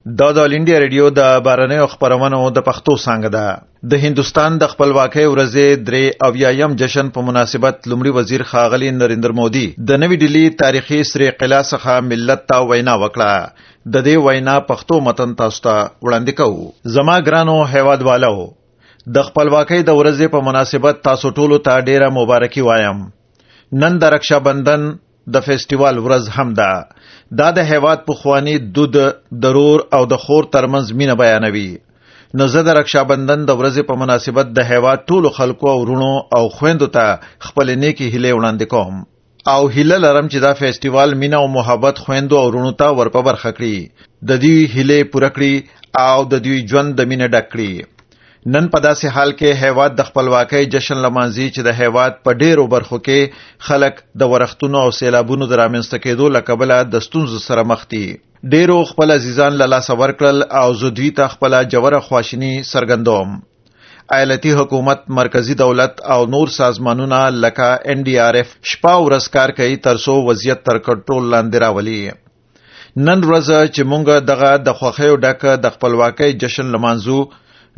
دا د آل انډیا ریډیو د بهرنیو خپرونو د پښتو څانګه ده. د هندستان د خپلواکۍ ورځې 83م جشن په مناسبت لومړي وزیر ښاغلي نریندر مودي د نوې ډیلي تاریخي سری قلعه څخه ملت ته وینا وکړه. د دې وینا پښتو متن تاسو ته وړاندې کوو. زما ګرانو هیوادوالو، د خپلواکۍ د ورځې په مناسبت تاسو ټولو ته ډیره مبارکي وایم. نن د رکشابندن د فیسټیوال ورځ هم ده. دا د هیواد پخوانی دود، درور او د خور ترمنځ مینه بیانوي. نو زه د رکشابندن د ورځې په مناسبت د هیواد ټولو خلکو او ورونو او خويندو ته خپل نیکی هیلې وړاندې کوم او هیله لرم چې دا فیسټیوال مینه او محبت خويندو او ورونو ته ورپه برخه کړي، د دې هیلې پوره کړي او د دوی ژوند د مینه ډک کړي. نن په داسې حال کې هیواد د خپلواکۍ جشن لمانځي چې د هیواد په ډیرو برخو کې خلک د ورښتونو او سیلابونو د رامنځته کېدو له کبله د ستونزو سره مخ دي. ډیرو خپل عزیزان له لاسه ورکړل او زه دوی ته خپله ژوره خواشیني څرګندوم. ایالتي حکومت، مرکزی دولت او نور سازمانونه لکه NDRF شپه ورځ کار کوي ترڅو وضعیت تر کنټرول لاندې راولي. نن ورځ چې مونږ دغه د خوښیو ډک د خپلواکۍ جشن لمانځو،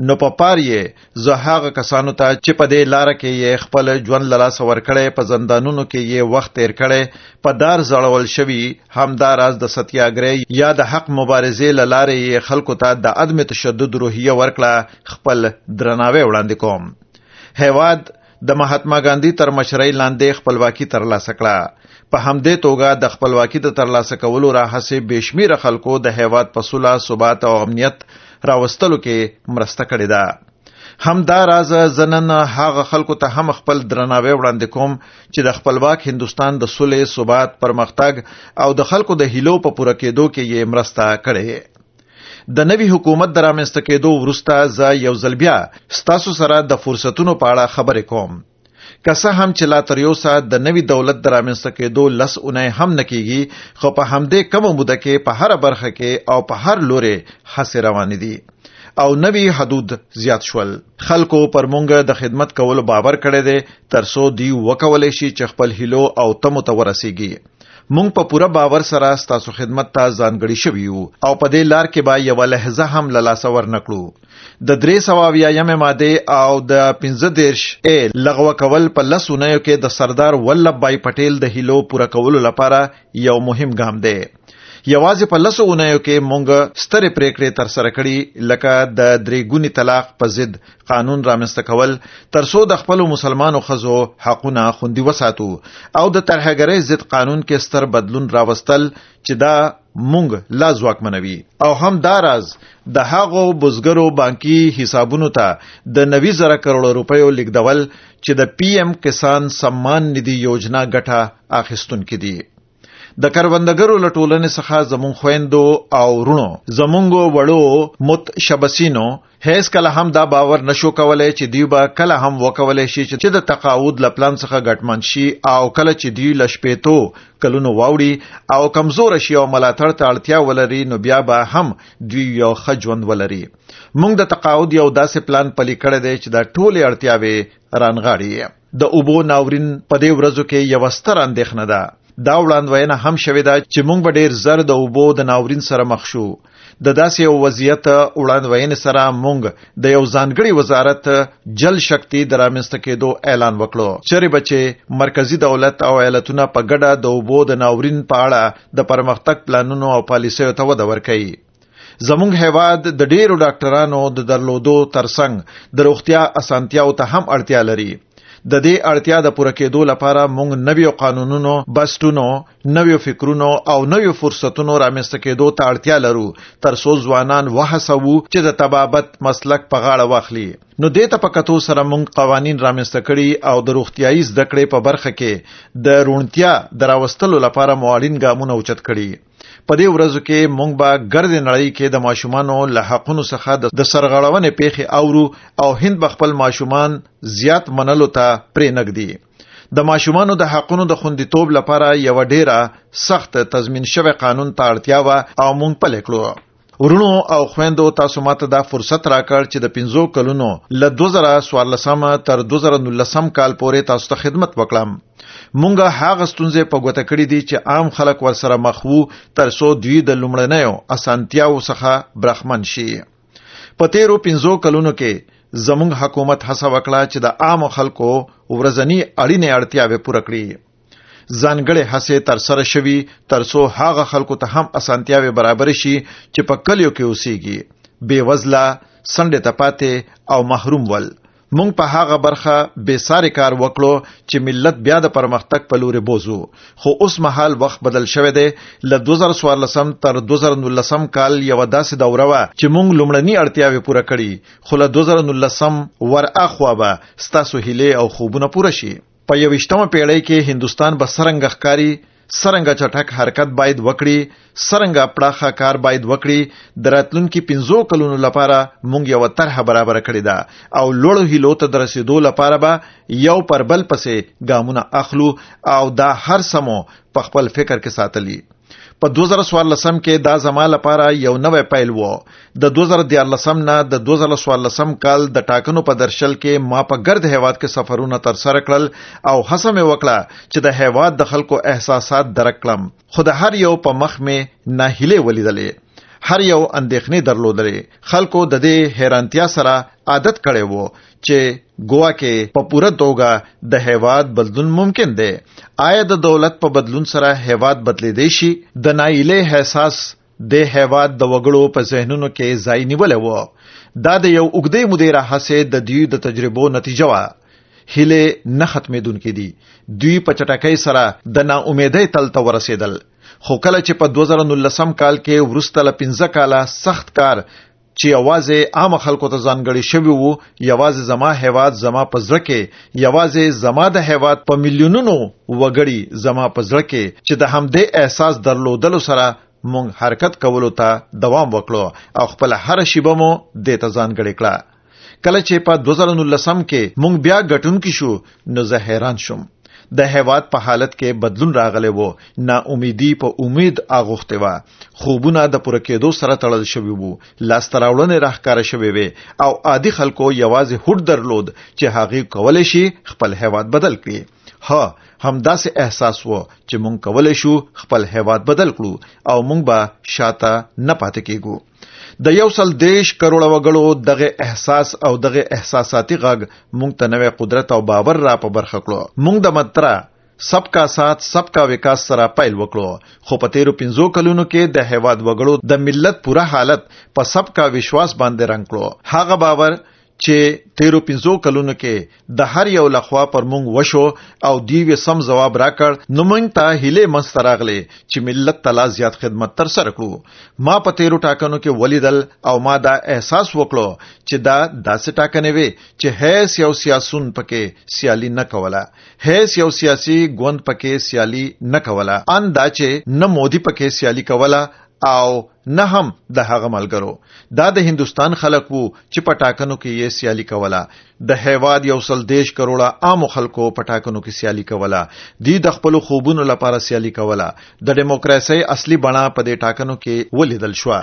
نو په پار یې زه هغه کسانو ته چې په دې لاره کې یې خپل ژوند له لاسه ورکړی، په زندانونو کې یې وخت تیر کړی، په دار ځړول شوي، همداراز د ستیاګرۍ یا د حق مبارزې له لارې یې خلکو ته د عدم تشدد روحیه ورکړه، خپل درناوی وړاندې کوم. هیواد د مهاتما ګاندھی تر مشرۍ لاندې خپلواکي ترلاسه کړه. په همدې توګه د خپلواکي د ترلاسه کولو راهڅې بېشمیره خلکو د هیواد په سوله، ثبات او امنیت راوستلو کې مرسته کړې ده. همداراز زه نن هغه خلکو ته هم خپل درناوی وړاندې کوم چې د خپلواک هندوستان د سولې، ثبات، پرمختګ او د خلکو د هیلو په پوره کېدو کې یې مرسته کړې. د نوي حکومت د رامنځته کېدو وروسته زه یو ځل بیا ستاسو سره د فرصتونو په اړه خبرې کوم. که څه هم چې لا تر اوسه د نوي دولت د رامنځته کېدو 10 اونۍ هم نه کېږي، خو په همدې کمه موده کې په هره برخه کې او په هر لوري هڅې روانې دي او نوي حدود زیات شول. خلکو پر مونږ د خدمت کولو باور کړی دی ترڅو دوی وکولی شي چې خپل هیلو او تمو ته ورسیږي. مونږ په پوره باور سره ستاسو خدمت ته ځانګړي شوي یو او په دې لار کې به یوه لحظه هم له لاسه ورنکړو. د 380 ماده او د 15 لغوه کول په 10 اونیو کې د سردار ولبھ بھائی پټیل د هیلو پوره کولو لپاره یو مهم ګام دی. یوازې په 10 اونیو کې مونږ سترې پریکړې تر سره کړي، لکه د 3 ګوني طلاق په ضد قانون رامنځته کول ترڅو د خپل مسلمانو ښځو حقونه خوندي وساتو او د ترهګرۍ ضد قانون کې ستر بدلون راوستل چې دا مونږ لا ځواکمنوي او همداراز د هغو بزګرو بانکي حسابونو ته د 90,000 کروڑ روپیو لیږدول چې د PM کسان سمان ندی یوجنا ګټه اخیستونکي دي. د کروندګرو له ټولنې څخه زمونږ خويندو او ورونو، زمونږ وړو متشبثینو هیڅ کله هم دا باور نشو کولای چې دوی به کله هم وکولای شي چې د تقاعد له پلان څخه ګټمن شي او کله چې دوی له شپېتو کلونو واوړي او کمزور شي او ملاتړ ته اړتیا ولري، نو بیا به هم دوی یو ښه ژوند ولري. موږ د تقاعد یو داسې پلان پلي کړی دی چې دا ټولې اړتیاوې رانغاړي. د اوبو ناورین په دې ورځو کې یوه ستره اندېښنه ده. دا وړاندوینه هم شوې ده چې موږ به ډېر زر د اوبو د ناورین سره مخ شو. د داسې یو وضعیت وړاندوینې سره موږ د یو ځانګړي وزارت جل شکتی د رامنځته کېدو اعلان وکړو، چیرې به چې مرکزی دولت او ایالتونه په ګډه د اوبو د ناورین په اړه د پرمختګ پلانونو او پالیسیو ته وده ورکوي. زمونږ هیواد د ډېرو ډاکټرانو د درلودو ترڅنګ د روغتیا اسانتیاو ته هم اړتیا لري. د دې اړتیا د پوره کېدو لپاره موږ نویو قانونونو، بسټونو، نویو فکرونو او نویو فرصتونو رامنځته کېدو ته اړتیا لرو ترڅو ځوانان وهڅوو چې د طبابت مسلک په غاړه واخلي. نو دې ته په کتو سره موږ قوانین رامنځته کړي او د روغتیايي زده کړې په برخه کې د روڼتیا د راوستلو لپاره اړین ګامونه اوچت کړي. په دې ورځو کې موږ به ګرد نړۍ کې د ماشومانو له حقونو څخه د سرغړونې پیښې اورو او هند به خپل ماشومان زیات منلو ته پرې نږدي. د ماشومانو د حقونو د خوندیتوب لپاره یو ډیره سخت تضمین شوی قانون ته اړتیا وه او موږ پلی کړو. ورونو او خويندو، تاسو ماته دا فرصت راکړ چې د 15 کلونو له 2014 تر 2019 کال پورې تاسو ته خدمت وکړم. مونږه هغه ستونزې په ګوته کړې دي چې عام خلک ورسره مخ وو ترڅو دوی د لومړنیو اسانتیاو څخه برخمن شي. په تیرو 15 کلونو کې زموږ حکومت هڅه وکړه چې د عام خلکو ورځنی اړینې اړتیاوې پوره کړي. ځانګړې هڅې تر سره شوي ترڅو هغه خلکو ته هم اسانتیاوې برابر شي چې په کلیو کې اوسېږي، بې وزله، سنډې ته پاتې او محروم ول. مونږ په هغه برخه بې ساري کار وکړو چې ملت بیا د پرمختګ په لوري بوزو. خو اوس مهال وخت بدل شوی دی. له 2014 تر 2019 کال یو داسې دوره وه چې مونږ لومړني اړتیاوې پوره کړي، خو له 2019 ورآخوا به ستاسو هیلې او خوبونه پوره شي. په 21مه پیړۍ کې هندستان به څرنګه ښکاري، څرنګه چټک حرکت باید وکړي، څرنګه پراخه کار باید وکړي. د راتلونکي 15 کلونو لپاره مونږ یو طرحه برابر کړې ده او لوړو هیلو ته د رسیدو لپاره به یو پر بل پسې ګامونه اخلو او دا هر سمو په خپل فکر کې ساتلی. په 2014 کې دا زما لپاره یو نوې پیل و. د 2014 نه د 2014 کال د ټاکنو په درشل کې ما په ګرد هیواد کې سفرونه تر سره کړل او هڅه مې وکړه چې د هیواد د خلکو احساسات درک کړم. خو د هر یو په مخ مې ناهیلې ولیدلې، هر یو اندېښنې درلودلې. خلکو د دې حیرانتیا سره عادت کړی وو چې ګوا کې په پوره توګه د هیواد بدلون ممکن دی. آیا د دولت په بدلون سره هیواد بدلیدای شي؟ د ناهیلۍ احساس د هیواد د وګړو په ذهنونو کې ځای نیولی و. دا د یو اوږدې مودې راهیسې د دوی د تجربو نتیجه وه. هیلې نه ختمېدونکې دي. دوی په چټکۍ سره د ناامیدۍ تل ته ورسېدل. خو کله چې په 2019 کال کې وروسته له 15 کاله سخت کار چې یوازې عام خلکو ته ځانګړی شوی وو، یوازې زما هیواد زما په زړه کې، یوازې زما د هیواد په میلیونونو وګړي زما په زړه کې، چې د همدې احساس درلودلو سره مونږ حرکت کولو ته دوام وکړو او خپل هر شیبه مو دې ته ځانګړې کړه. کله چې په 2019 کې مونږ بیا ګټونکي شو نو زه حیران شوم. د هیواد په حالت کې بدلون راغلی وو. نا امیدي په امید اغوخته و. خوبونه د پوره کېدو سره تړل شوي وو. لاسته راوړنې راښکاره شوې وې او عادي خلکو یوازې هوډ درلود چې هغې کولی شي خپل هیواد بدل کړي. ها، همداسې احساس وو چې مونږ کولی شو خپل هیواد بدل کړو او مونږ به شاته نه پاتې کېږو. د 130 کروڑه وګړو دغه احساس او دغه احساساتي غږ مونږ ته نوې قدرت او باور را په برخه کړو. مونږ د مترا سب کا ساتھ سب کا وکاس سره پیل وکړو. خو په تیرو 15 کلونو کې د هیواد وګړو د ملت پوره حالت په سب کا وشواس باندې رنګ کړو. هغه باور چې تیرو 15 کلونو کې د هر یو لخوا پر مونږ وشو او دیو سم جواب راکړ، نو مونږ ته هیله مستراغله چې ملت تلا زیات خدمت تر سره کړو. ما په تیرو ټاکنو کې ولیدل او ما دا احساس وکړو چې دا داسې ټاکنې وي چې هیڅ یو سیاسون پکې سیالي نه کوله، هیڅ یو سیاسي ګوند پکې سیالي نه کوله، ان دا چې نه مودي پکې سیالي کوله او نه هم د هغه ملګرو. دا د هندستان خلک وو چې په ټاکنو کې یې سیالي کوله. د هیواد 130 کروڑه عام خلکو په ټاکنو کې سیالي کوله. دی د خپل خوبونو لپاره سیالي کوله. د دیموکراسي اصلي بڼه په دې ټاکنو کې ولیدل شو.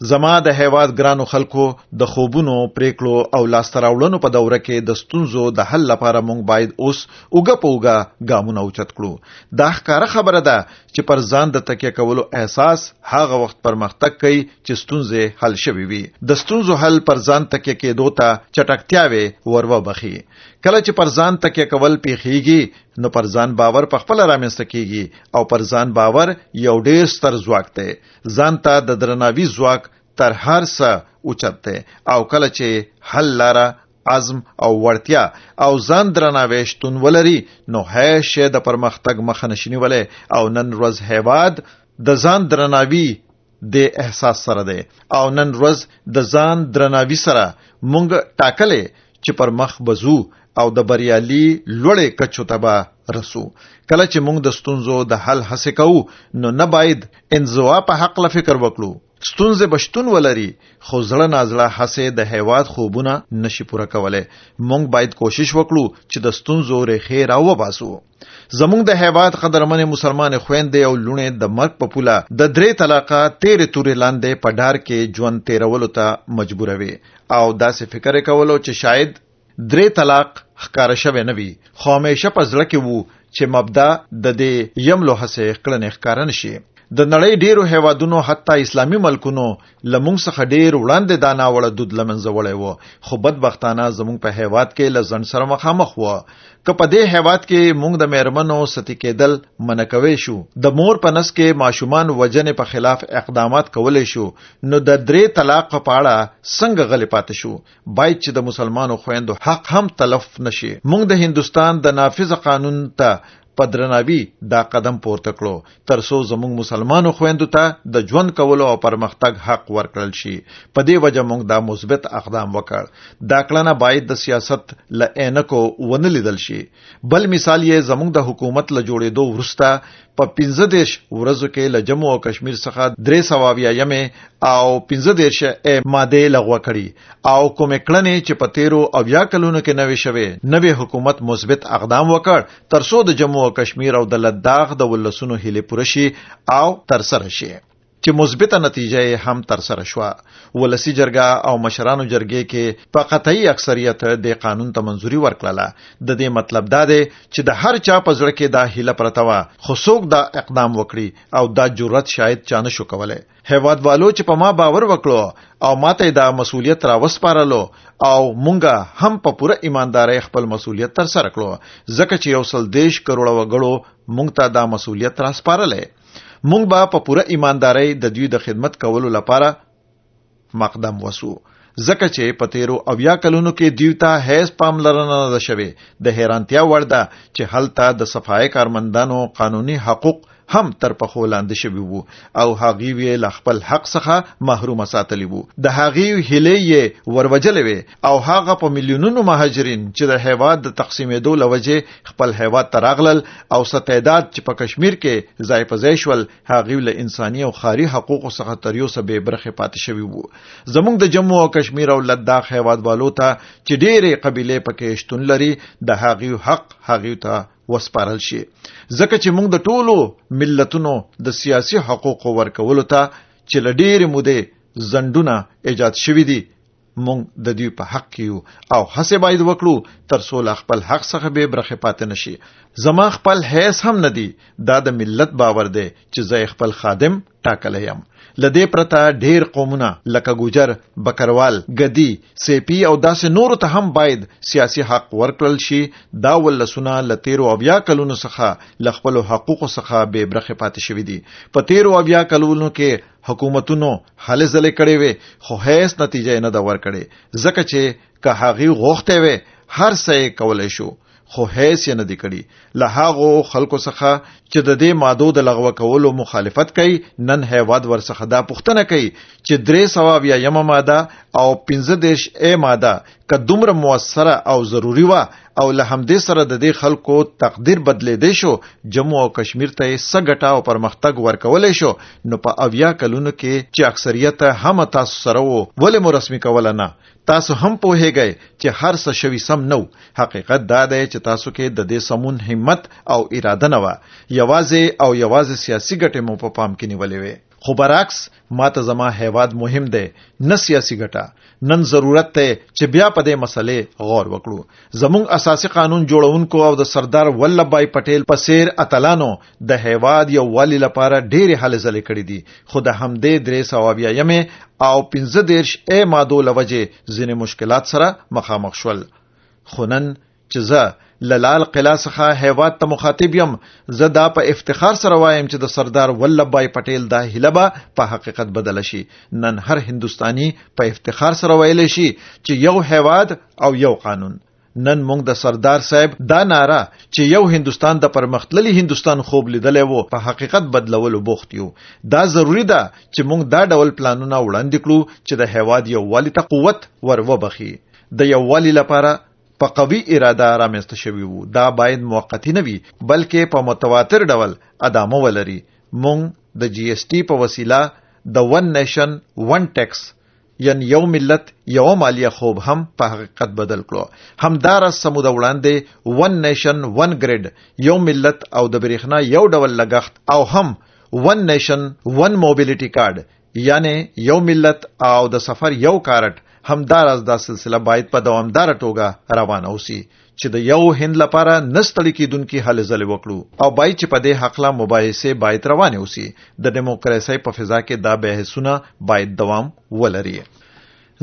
زما د هیواد ګرانو خلکو د خوبونو، پریکړو او لاسته راوړنو په دوره کې د ستونزو د حل لپاره مونږ باید اوس اوګه په اوګه ګامونه اوچت کړو. دا ښکاره خبره ده چې پر ځان د تکیه کولو احساس هغه وخت پرمختګ کوي چې ستونزې حل شوي وي. د ستونزو حل پر ځان تکیه کېدو ته چټکتیاوې وربخي. کله چې پر ځان تکیه کول پیښیږي نو پر ځان باور په خپل رامنځته کیږي او پر ځان باور یو ډېر ستر ځواک دی. ځان ته د درناوي ځواک تر هر څه اوچت دی او کله چې حل لاره، عزم او وړتیا او ځان درناوی شتون ولري نو هیڅ شی د پرمختګ مخه نشي نیولی. او نن ورځ هیواد د ځان درناوي د احساس سره دی او نن ورځ د ځان درناوي سره مونږ ټاکلې چې پر مخ بزو او د بریالي لوړې کچو ته به رسو. کله چې مونږ د ستونزو د حل هڅه کوو نو نه باید انزوا په حق له فکر وکړو. ستونزې بشتون ولري خو زړه نازړه هڅې د هیواد خوبونه نشي پوره کولی. مونږ باید کوشش وکړو چې د ستونزو ریښې راوباسو. زمونږ د هیواد قدرمنې مسلمان خویندې او لوڼې د مرګ په پوله د 3 طلاقه تیرې تورې لاندې په ډار کې ژوند تیرولو ته مجبوروي او داسې فکر کولو چې شاید 3 طلاق ښکاره شوی نه وي، خو همیشه په زړه کې وو چې مبدا د دې یم لوحه کړنې ښکارن شي. د نړۍ ډیرو هیوادونو حتی اسلامي ملکونو لمونږ څخه ډیر وړاندې دا ناوړه دود لمنځه وړی و، خو بدبختانه زمونږ په هیواد کې له ځنډ سره مخامخ و. که په دې هیواد کې مونږ د میرمنو ستی کېدل منع کوی شو، د مور په نس کې ماشومان وجنې په خلاف اقدامات کولی شو، نو د 3 طلاق په اړه څنګه غلی پاتې شو؟ باید چې د مسلمانو خويندو حق هم تلف نشي. مونږ د هندستان د نافذ قانون ته په درناوي دا قدم پورته کړو ترڅو زموږ مسلمانو خويندو ته د ژوند کولو او پرمختګ حق ورکړل شي. په دې وجه موږ دا مثبت اقدام وکړ. دا کړنه باید د سیاست له عینکو ونه لیدل شي. بل مثال یې زموږ د حکومت له جوړېدو وروسته په 15 ورځو کې له جموں او کشمیر څخه 320 او 15 ماده لغوه کړي او کومې کړنې چې په 13 او 20 کلونو کې نوې شوې، نوې حکومت مثبت اقدام وکړ ترڅو د جموں او کشمیر او د لداخ د ولسونو هیلې پوره شي او ترسره شي، چې مثبته نتیجه هم ترسره شوه. ولسی جرګه او مشرانو جرګې کې په قطعي اکثریت د قانون ته منځوري ورکړه. د دې مطلب دا دی چې د هر چا په زړه کې دا هیله پرته وه، خو څوک دا اقدام وکړي او دا جرأت شاید چا نه شو کولی. هیوادوالو چې په ما باور وکړو او ماته دا مسؤلیت راوسپارلو او مونږه هم په پوره ایماندارۍ خپل مسؤلیت ترسره کړو، ځکه چې 130 کروڑه وګړو مونږ ته دا مسؤلیت راسپارلې. مونږ به په پوره ایماندارۍ د دوی د خدمت کولو لپاره مقدم وسو، ځکه چې په 13 او 20 کلونو کې دوی ته هیڅ پاملرنه نه شوه. د حیرانتیا وړ ده چې هلته د صفای کارمندانو قانوني حقوق هم تر پخو لاندې شوي وو او هغوی یې له خپل حق څخه محروم ساتلی وو. د هغوی هیلې یې وروجلې وې او هغه په میلیونونو مهاجرین چې د هیواد د تقسیمېدو له وجې خپل هیواد ته راغلل او څه تعداد چې په کشمیر کې ځای په ځای شول، هغوی له انساني او ښاري حقوقو څخه تر اوسه بې برخې پاتې شوي وو. زموږ د جموں او کشمیر او لداخ هیوادوالو ته چې ډېرې قبیلې پکې شتون لري، د هغوی حق هغوی ته وسپارل شي، ځکه چې موږ د ټولو ملتونو د سیاسي حقوقو ورکولو ته چې له ډېرې مودې ځنډونه ایجاد شوي دي، موږ د دوی په حق کې یو او هڅې باید وکړو ترڅو له خپل حق څخه بې برخې پاتې نشي. زما خپل حیث هم نه دی، دا د ملت باور دی چې زه خپل خادم ټاکلی یم. لدې پرته ډېر قومونه لکه ګوجر، بکروال، ګدي، سیپي او داسې نورو ته هم باید سیاسي حق ورکړل شي. دا ولسونه له 13 او 20 کلونو څخه له خپلو حقوقو څخه بې برخې پاتې شوي دي. په 13 او 20 کلونو کې حکومتونو هلې ځلې کړې وې، خو هیڅ نتیجه نه ده ورکړې، ځکه چې که هغوی غوښتې وې هر څه یې کولی شو، خو هیڅ یې نه دی کړي. له هغو خلکو څخه چې د دې مادو د لغوه کولو مخالفت کوي، نن هیواد ورڅخه دا پوښتنه کوي چې 320 ماده او 15 ماده که دومره موثره او ضروري وه او له همدې سره د دې خلکو تقدیر بدلېدی شو، جموں او کشمیر ته یې څه ګټه او پرمختګ ورکولی شو، نو په 80 کلونو کې چې اکثریت هم تاسو سره وو، ولې مو رسمي کوله نه؟ تاسو هم پوهیږئ چې هر څه شوي سم نو. حقیقت دا دی چې تاسو کې د دې سمون همت او اراده نه وه، یوازې سیاسي ګټې مو په پام کې نیولې وې. خو برعکس ماته زما هیواد مهم دی، نه سیاسي ګټه. نن ضرورت دی چې بیا په دې مسلې غور وکړو. زموږ اساسي قانون جوړونکو او د سردار ولبھ بھائی پټیل په څیر اتلانو د هیواد یووالي لپاره ډېرې هلې ځلې کړې دي، خو د همدې 320 او 15 مادو له وجې ځینې مشکلات سره مخامخ شول. خو نن چې زه له لال قلعه څخه هیواد ته مخاطب یم، زه دا په افتخار سره وایم چې د سردار ولبھ بھائی پټیل دا هیله به په حقیقت بدله شي. نن هر هندوستانی په افتخار سره ویلی شي چې یو هیواد او یو قانون. نن موږ د سردار صاحب دا ناره چې یو هندوستان د پرمختللي هندوستان خوب لیدلی وو په حقیقت بدلولو بوخت یو. دا ضروری ده چې موږ دا ډول پلانونه وړاندې کړو چې د هیواد یووالي ته قوت ور وبخي. د یووالي لپاره په قوي اراده رامنځته شوي وو. دا باید موقتی نه وي بلکې په متواتر ډول ادامه ولري. موږ د GST په وسیله د ون نیشن ون ټیکس یعنی یو ملت یو مالیه خوب هم په حقیقت بدل کړو. همدارس سموده وړاندې ون نیشن ون گریډ، یو ملت او د بریښنا یو ډول لګښت، او هم ون نیشن ون موبیلیټي کارت یعنی یو ملت او د سفر یو کارت، همدارس دا سلسله باید په دوامدار توګه روانه اوسي چې د یو هند لپاره نستړی کیدونکي هلې ځلې وکړو او باید چې په دې حقله مباحثه باید روانه وسی د دیموکراسي په فضا کې دا بحثونه باید دوام ولري.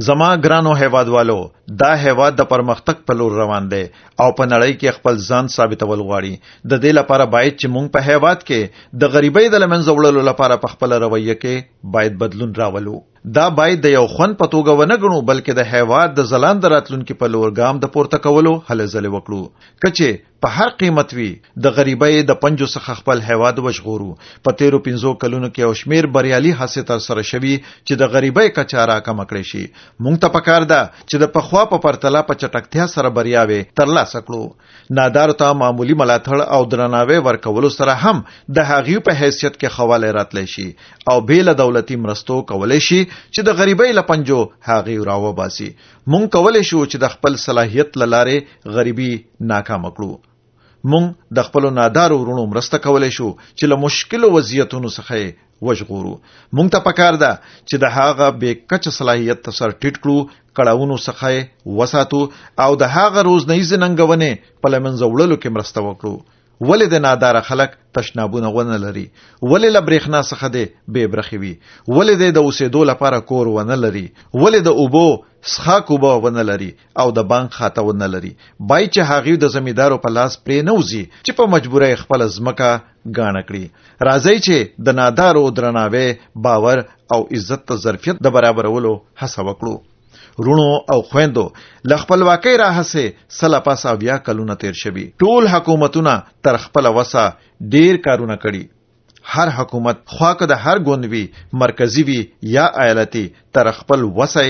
زما ګرانو هیوادوالو، دا هیواد د پرمختګ په لور روان دی او په نړۍ کې خپل ځان ثابتول غواړي. د دې لپاره باید چې موږ په هیواد کې د غریبۍ د لمنځه وړلو لپاره په خپل رویه کې باید بدلون راولو. دا باید د یو خوند په توګه ونه ګڼو، بلکې د هیواد د ځلانده راتلونکي په لور ګام د پورته کولو هلې ځلې وکړو. که په هر قیمت وي د غریبۍ د پنجو څخه خپل هیواد وژغورو. په تیرو 5 کلونو کې او شمیر بریالي هڅې تر سره شوي چې د غریبۍ کچه راکمه کړې شي. موږ ته پکار ده چې د پخوا په پرتله په چټکتیا سره بریاوې ترلاسه کړو. نادارو ته معمولی ملاتړ او درناوی ورکولو سره هم د هغې په حیثیت کې خواله راتلی شي او بېله دولتي مرستو کولی شي چې د غریبۍ له پنجو هغې راوباسي. موږ کولی شو چې د خپل صلاحیت له لارې غریبي ناکامه کړو. موږ د خپل نادارو ورونو مرسته کولی شو چې له مشکلو وضعیتونو څخه وژغورو. موږ ته پکار ده چې د هغه بې کچه صلاحیت ته سر ټیټ کړو، کړاوونو څخه وساتو او د هغه روزنیزې ننګونې په لمنځه وړلو کې مرسته وکړو. ولې د ناداره خلک تشنابونه ونه لري؟ ولې له برېښنا څخه دی بې برخې وي؟ ولې د اوسېدو لپاره کور ونه لري؟ ولې د اوبو څښاک اوبه ونه لري او د بانک خاته ونه لري؟ باید چې هغې د زمیندارو په لاس پرې نه وځي چې په مجبورۍ خپله ځمکه ګاڼه کړي. راځئ چې د نادارو درناوی، باور او عزت ته ظرفیت د برابرولو هڅه وکړو. رونو او خويندو، ل خپلواکۍ راهسه سله پاسه 20 کلونه تیر شوي. ټول حکومتونه تر خپل وسه ډیر کارونه کړي. هر حکومت خواکه د هر ګوند وي، مرکزی وي یا ایالتي، تر خپل وسه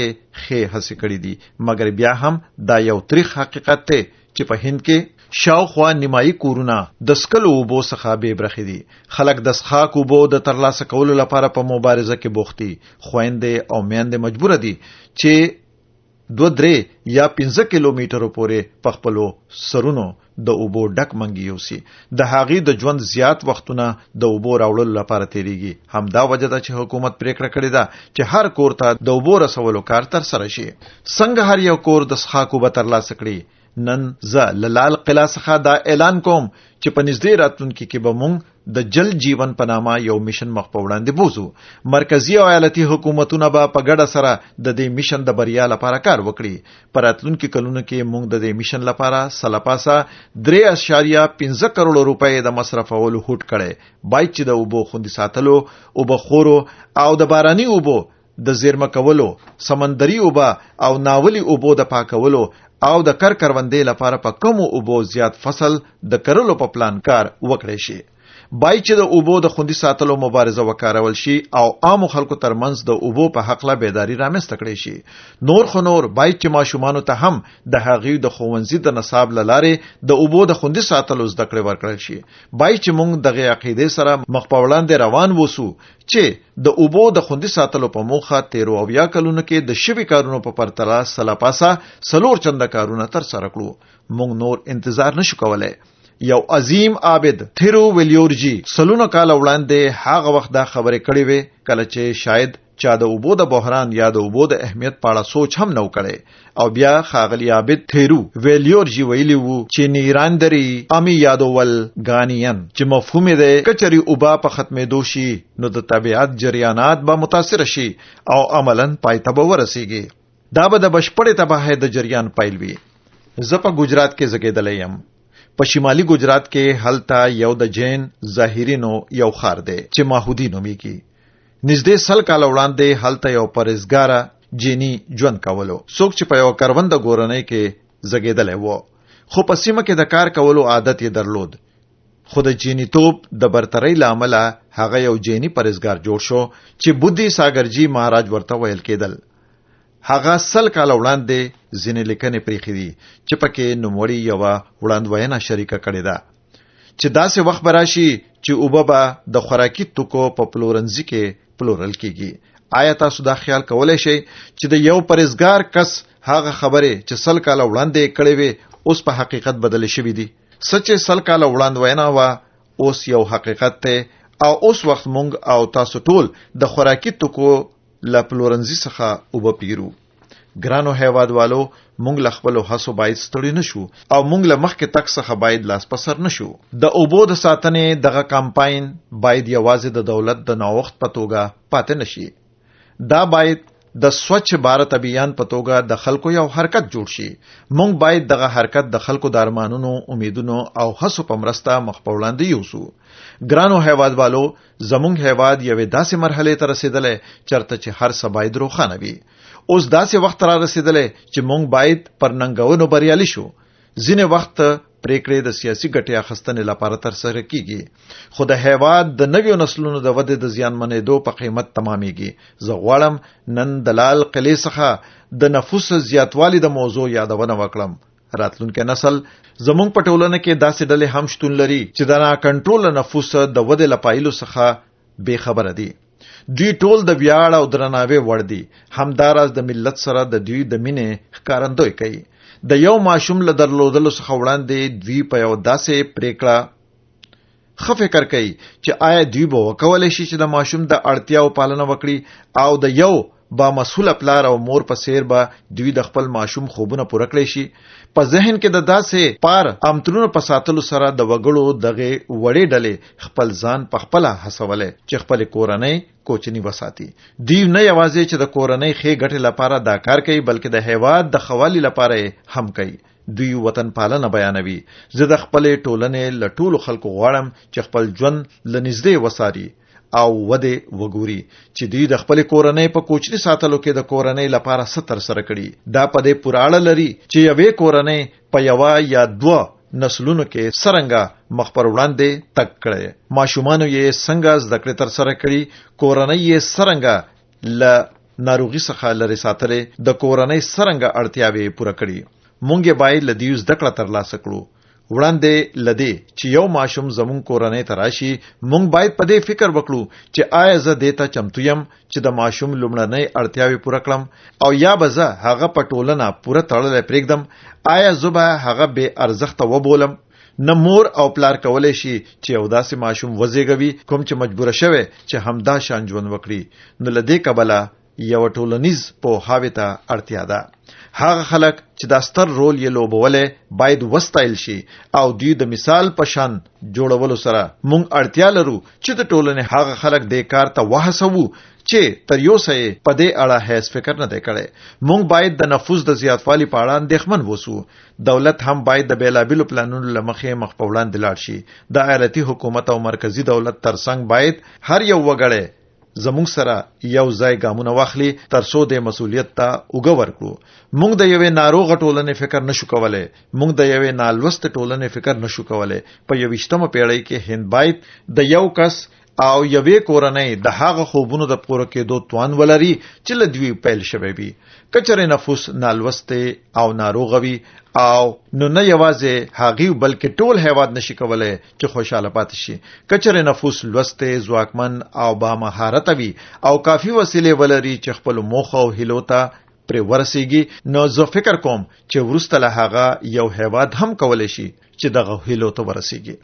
خې هڅې کړي دي. مګر بیا هم دا یو تریخ حقیقت دی چې په هند کې شاوخوا نیمایي کورونه د سکلو اوبو څخه بې برخې دي. خلک د څښاک اوبو د ترلاسه کولو لپاره په مبارزه کې بوخت دي. خویندې او میندې مجبوره دي چې 2-3 یا 15 کیلومترو پورې په خپلو سرونو د اوبو ډک منګي یوسي. د هغې د ژوند زیات وختونه د اوبو راوړلو لپاره تیریږي. همدا وجه ده چې حکومت پریکړه کړې ده چې هر کور ته د اوبو رسولو کار تر سره شي. څنګه هر یو کور د څښاک اوبه ترلاسه کړي؟ نن زه له لال قلعه څخه دا اعلان کوم چې په نږدې راتلونکي کې به موږ د جل جیون په نامه یو میشن مخ په وړاندې بوزو. مرکزی او ایالتي حکومتونه به په ګډه سره د دې میشن د بریا لپاره کار وکړي. په راتلونکي کلونو کې موږ د دې میشن لپاره سلپاسه 3.15 کروڑ روپۍ د مصرفولو هوډ کړي. باید چې د اوبو خوندي ساتلو، اوبه خورو او د باراني اوبو د زیرمه کولو، سمندري اوبه او ناولي اوبو د پاکولو او د کروندې لپاره په کومو اوبو زیات فصل د کرلو په پلان کار وکړي شي. باید چې د اوبو د خوندي ساتلو مبارزه وکارول شي او عامو خلکو ترمنځ د اوبو په حقله بیداری رامنځته کړي شي. نور خو نور باید چې ماشومانو ته هم د هغې د ښوونځي د نصاب له لارې د اوبو د خوندي ساتلو زده کړې ورکړل شي. باید چې موږ دغې عقیدې سره مخ په وړاندې روان ووسو چې د اوبو د خوندي ساتلو په موخه 13 کلونو کې د شوي کارونو په پرتله سلپاسه 4 چنده کارونه تر سره کړو. موږ نور انتظار نشو کولای. یو عظیم عابد تھیرو ویلیورجی سلونه کال وړاندې هغه وخت دا خبرې کړې وې کله چې شاید چا د اوبو د بحران یا د اوبو د اهمیت په اړه سوچ هم نو کړي. او بیا ښاغلی عابد تھیرو ویلیورجی ویلی وو چې نیراندري امی یادول غانین، چې مفهوم دی کچری اوبه په ختمېدو شي نو د طبیعت جریانات به متاثر شي او عملاً پای ته به ورسیږي. دا به د بشپړې تباهۍ د جریان پیل وي. زه په ګجرات کې زګېدلی یم. په شمالي ګجرات کې هلته یو د جین ظاهرینو یو خار دی چې ماهودی نومیږي. نږدې 100 کال وړاندې هلته یو پرهیزګاره جینی ژوند کولو. څوک چې په یو کرونده کورنۍ کې زګېدلی و، خو په سیمه کې د کار کولو عادت یې درلود. خو د جینی توپ د برترۍ له امله هغه یو جینی پرهیزګار جوړ شو چې بودی ساګرجي مهاراج ورته ویل کېدل. هغه 100 کال وړاندې ځینې لیکنې پریښې دي چې پکې نوموړي یوه وړاندوینه شریکه کړې ده چې داسې وخت به راشي چې اوبه به د خوراکي توکو په پلورنځي کې پلورل کېږي. آیا تاسو دا خیال کولی شئ چې د یو پرهیزګار کس هغه خبرې چې 100 کال وړاندې کړې وې اوس په حقیقت بدلې شوي دي؟ سچ 100 کال وړاندوینه وه اوس یو حقیقت دی او اوس وخت مونږ او تاسو ټول د خوراکي توکو له پلورنځي څخه اوبه پیرو. ګرانو هیوادوالو مونږ له خپل هڅو باید ستړي نشو او مونږ له مخکې تک څخه باید لاس پسر نشو. د اوبو د ساتنې دغه کمپاین باید یوازې د دولت د نوښت په توګه پاتې نشي. دا باید د سوچ بھارت ابھیان په توګه د خلکو یو حرکت جوړ شي. مونږ باید دغه حرکت د خلکو د ارمانونو، امیدونو او هڅو په مرسته مخ په وړاندې یوسو. ګرانو هیوادوالو زمونږ هیواد یوې داسې مرحلې ته رسیدلی چرته چې هر څه باید روښانه وي. اوس داسې وخت را رسیدلی چې مونږ باید پر ننګونو بریالي شو. ځینې وخت پریکړې د سیاسي ګټې اخیستنې لپاره ترسره کیږي، خو د هیواد د نویو نسلونو د ودې د زیانمنېدو په قیمت تمامېږي. زه غواړم نن د لال قلعې څخه د نفوس زیاتوالي د موضوع یادونه وکړم. راتلونکي نسل زموږ په ټولنه کې داسې ډلې هم شتون لري چې د ناکنټرول نفوس د ودې لپایلو څخه بې خبره دي. دوی ټول د ویاړ او درناوي وړ دي. همداراز د ملت سره د دوی د مینې ښکارندوی کوي. د یو ماشوم له درلودلو څخه وړاندې دوی په یو داسې پریکړه ښه فکر کوي چې آیا دوی به وکولی شي چې د ماشوم د اړتیاو پالنه وکړي او د یو با مسؤل پلار او مور په څیر به دوی د خپل ماشوم خوبونه پوره کړی شي. په ذهن کې د داسې پار امترونو په ساتلو سره د وګړو دغه وړې ډلې خپل ځان په خپل حسولې چې خپل کورنۍ کوچنی وساتي. دوی نه یوازې چې د کورنۍ ښې ګټې لپاره دا کار کوي بلکې د هیواد د خوالي لپاره هم کوي. دوی وطن پالنه بیانوي. زه د خپلې ټولنې له ټولو خلکو غواړم چې خپل ژوند له نږدې وساري او وده وګوري چې دوی د خپل کورنۍ په کوچني ساتلو کې د کورنۍ لپاره ستر سره کړي. دا په دې پوراړه لري چې یوې کورنۍ په یو یا دوه نسلونو کې څرنګه مخ پر وړاندې تګ کړي. ماشومان یې څنګه زده کړې تر سره کړي، کورنۍ یې څرنګه له ناروغي څخه لري ساتلې، د کورنۍ څرنګه اړتیاوې پوره کړي. مونږ باید له دې زده کړه ترلاسه کړو. وړاندې لدی چې یو ماشوم زمون کورنۍ ته راشي، مونږ باید په دې فکر وکړو چې آیا زه دیتا چمتو یم چې د ماشوم لومړنۍ اړتیاوې پوره کړم او یا به زه هغه په ټولنه پوره تړلې پرېږدم. آیا زه به هغه بې ارزښته وبولم؟ نه مور او پلار کولی شي چې یو داسې ماشوم وزېږوي کوم چې مجبوره شوی چې همدا شان ژوند وکړي. نو له دې کبله یو ټولنیز پوهاوي ته اړتیا ده. هغه خلک چې دا ستر رول یې لوبولی باید وستایل شي او دوی د مثال په شان جوړولو سره مونږ اړتیا لرو چې د ټولنې هغه خلک دې کار ته وهڅوو چې تر اوسه یې په دې اړه هیڅ فکر نه دی کړی. مونږ باید د نفوس د زیاتوالي په اړه اندېښمن ووسو. دولت هم باید د بیلابیلو پلانونو له مخې مخ په وړاندې لاړ شي. د ایالتي حکومت او مرکزی دولت ترڅنګ باید هر یو وګړی زموږ سره یو ځای ګامونه واخلي ترڅو د مسؤلیت ته اوږه ورکړو. موږ د یوې ناروغه ټولنې فکر نشو کولی. موږ د یوې نالوستې ټولنې فکر نشو کولی. په 21مه پیړۍ کې هند باید د یو کس او یوې کورنۍ د هغه خوبونو د پوره کېدو توان ولري چې له دوی پیل شوی وي. که چېرې نفوس نالوستې او ناروغه وي او نو نه یوازې هغې بلکې ټول هیواد نشي کولی چې خوشحاله پاتې شي. که چېرې نفوس لوستې، ځواکمن او بامهارته وي او کافي وسیلې ولري چې خپلو موخو او هیلو ته پرې ورسیږي، نو زه فکر کوم چې وروسته له هغه یو هیواد هم کولی شي چې دغه هیلو ته ورسیږي.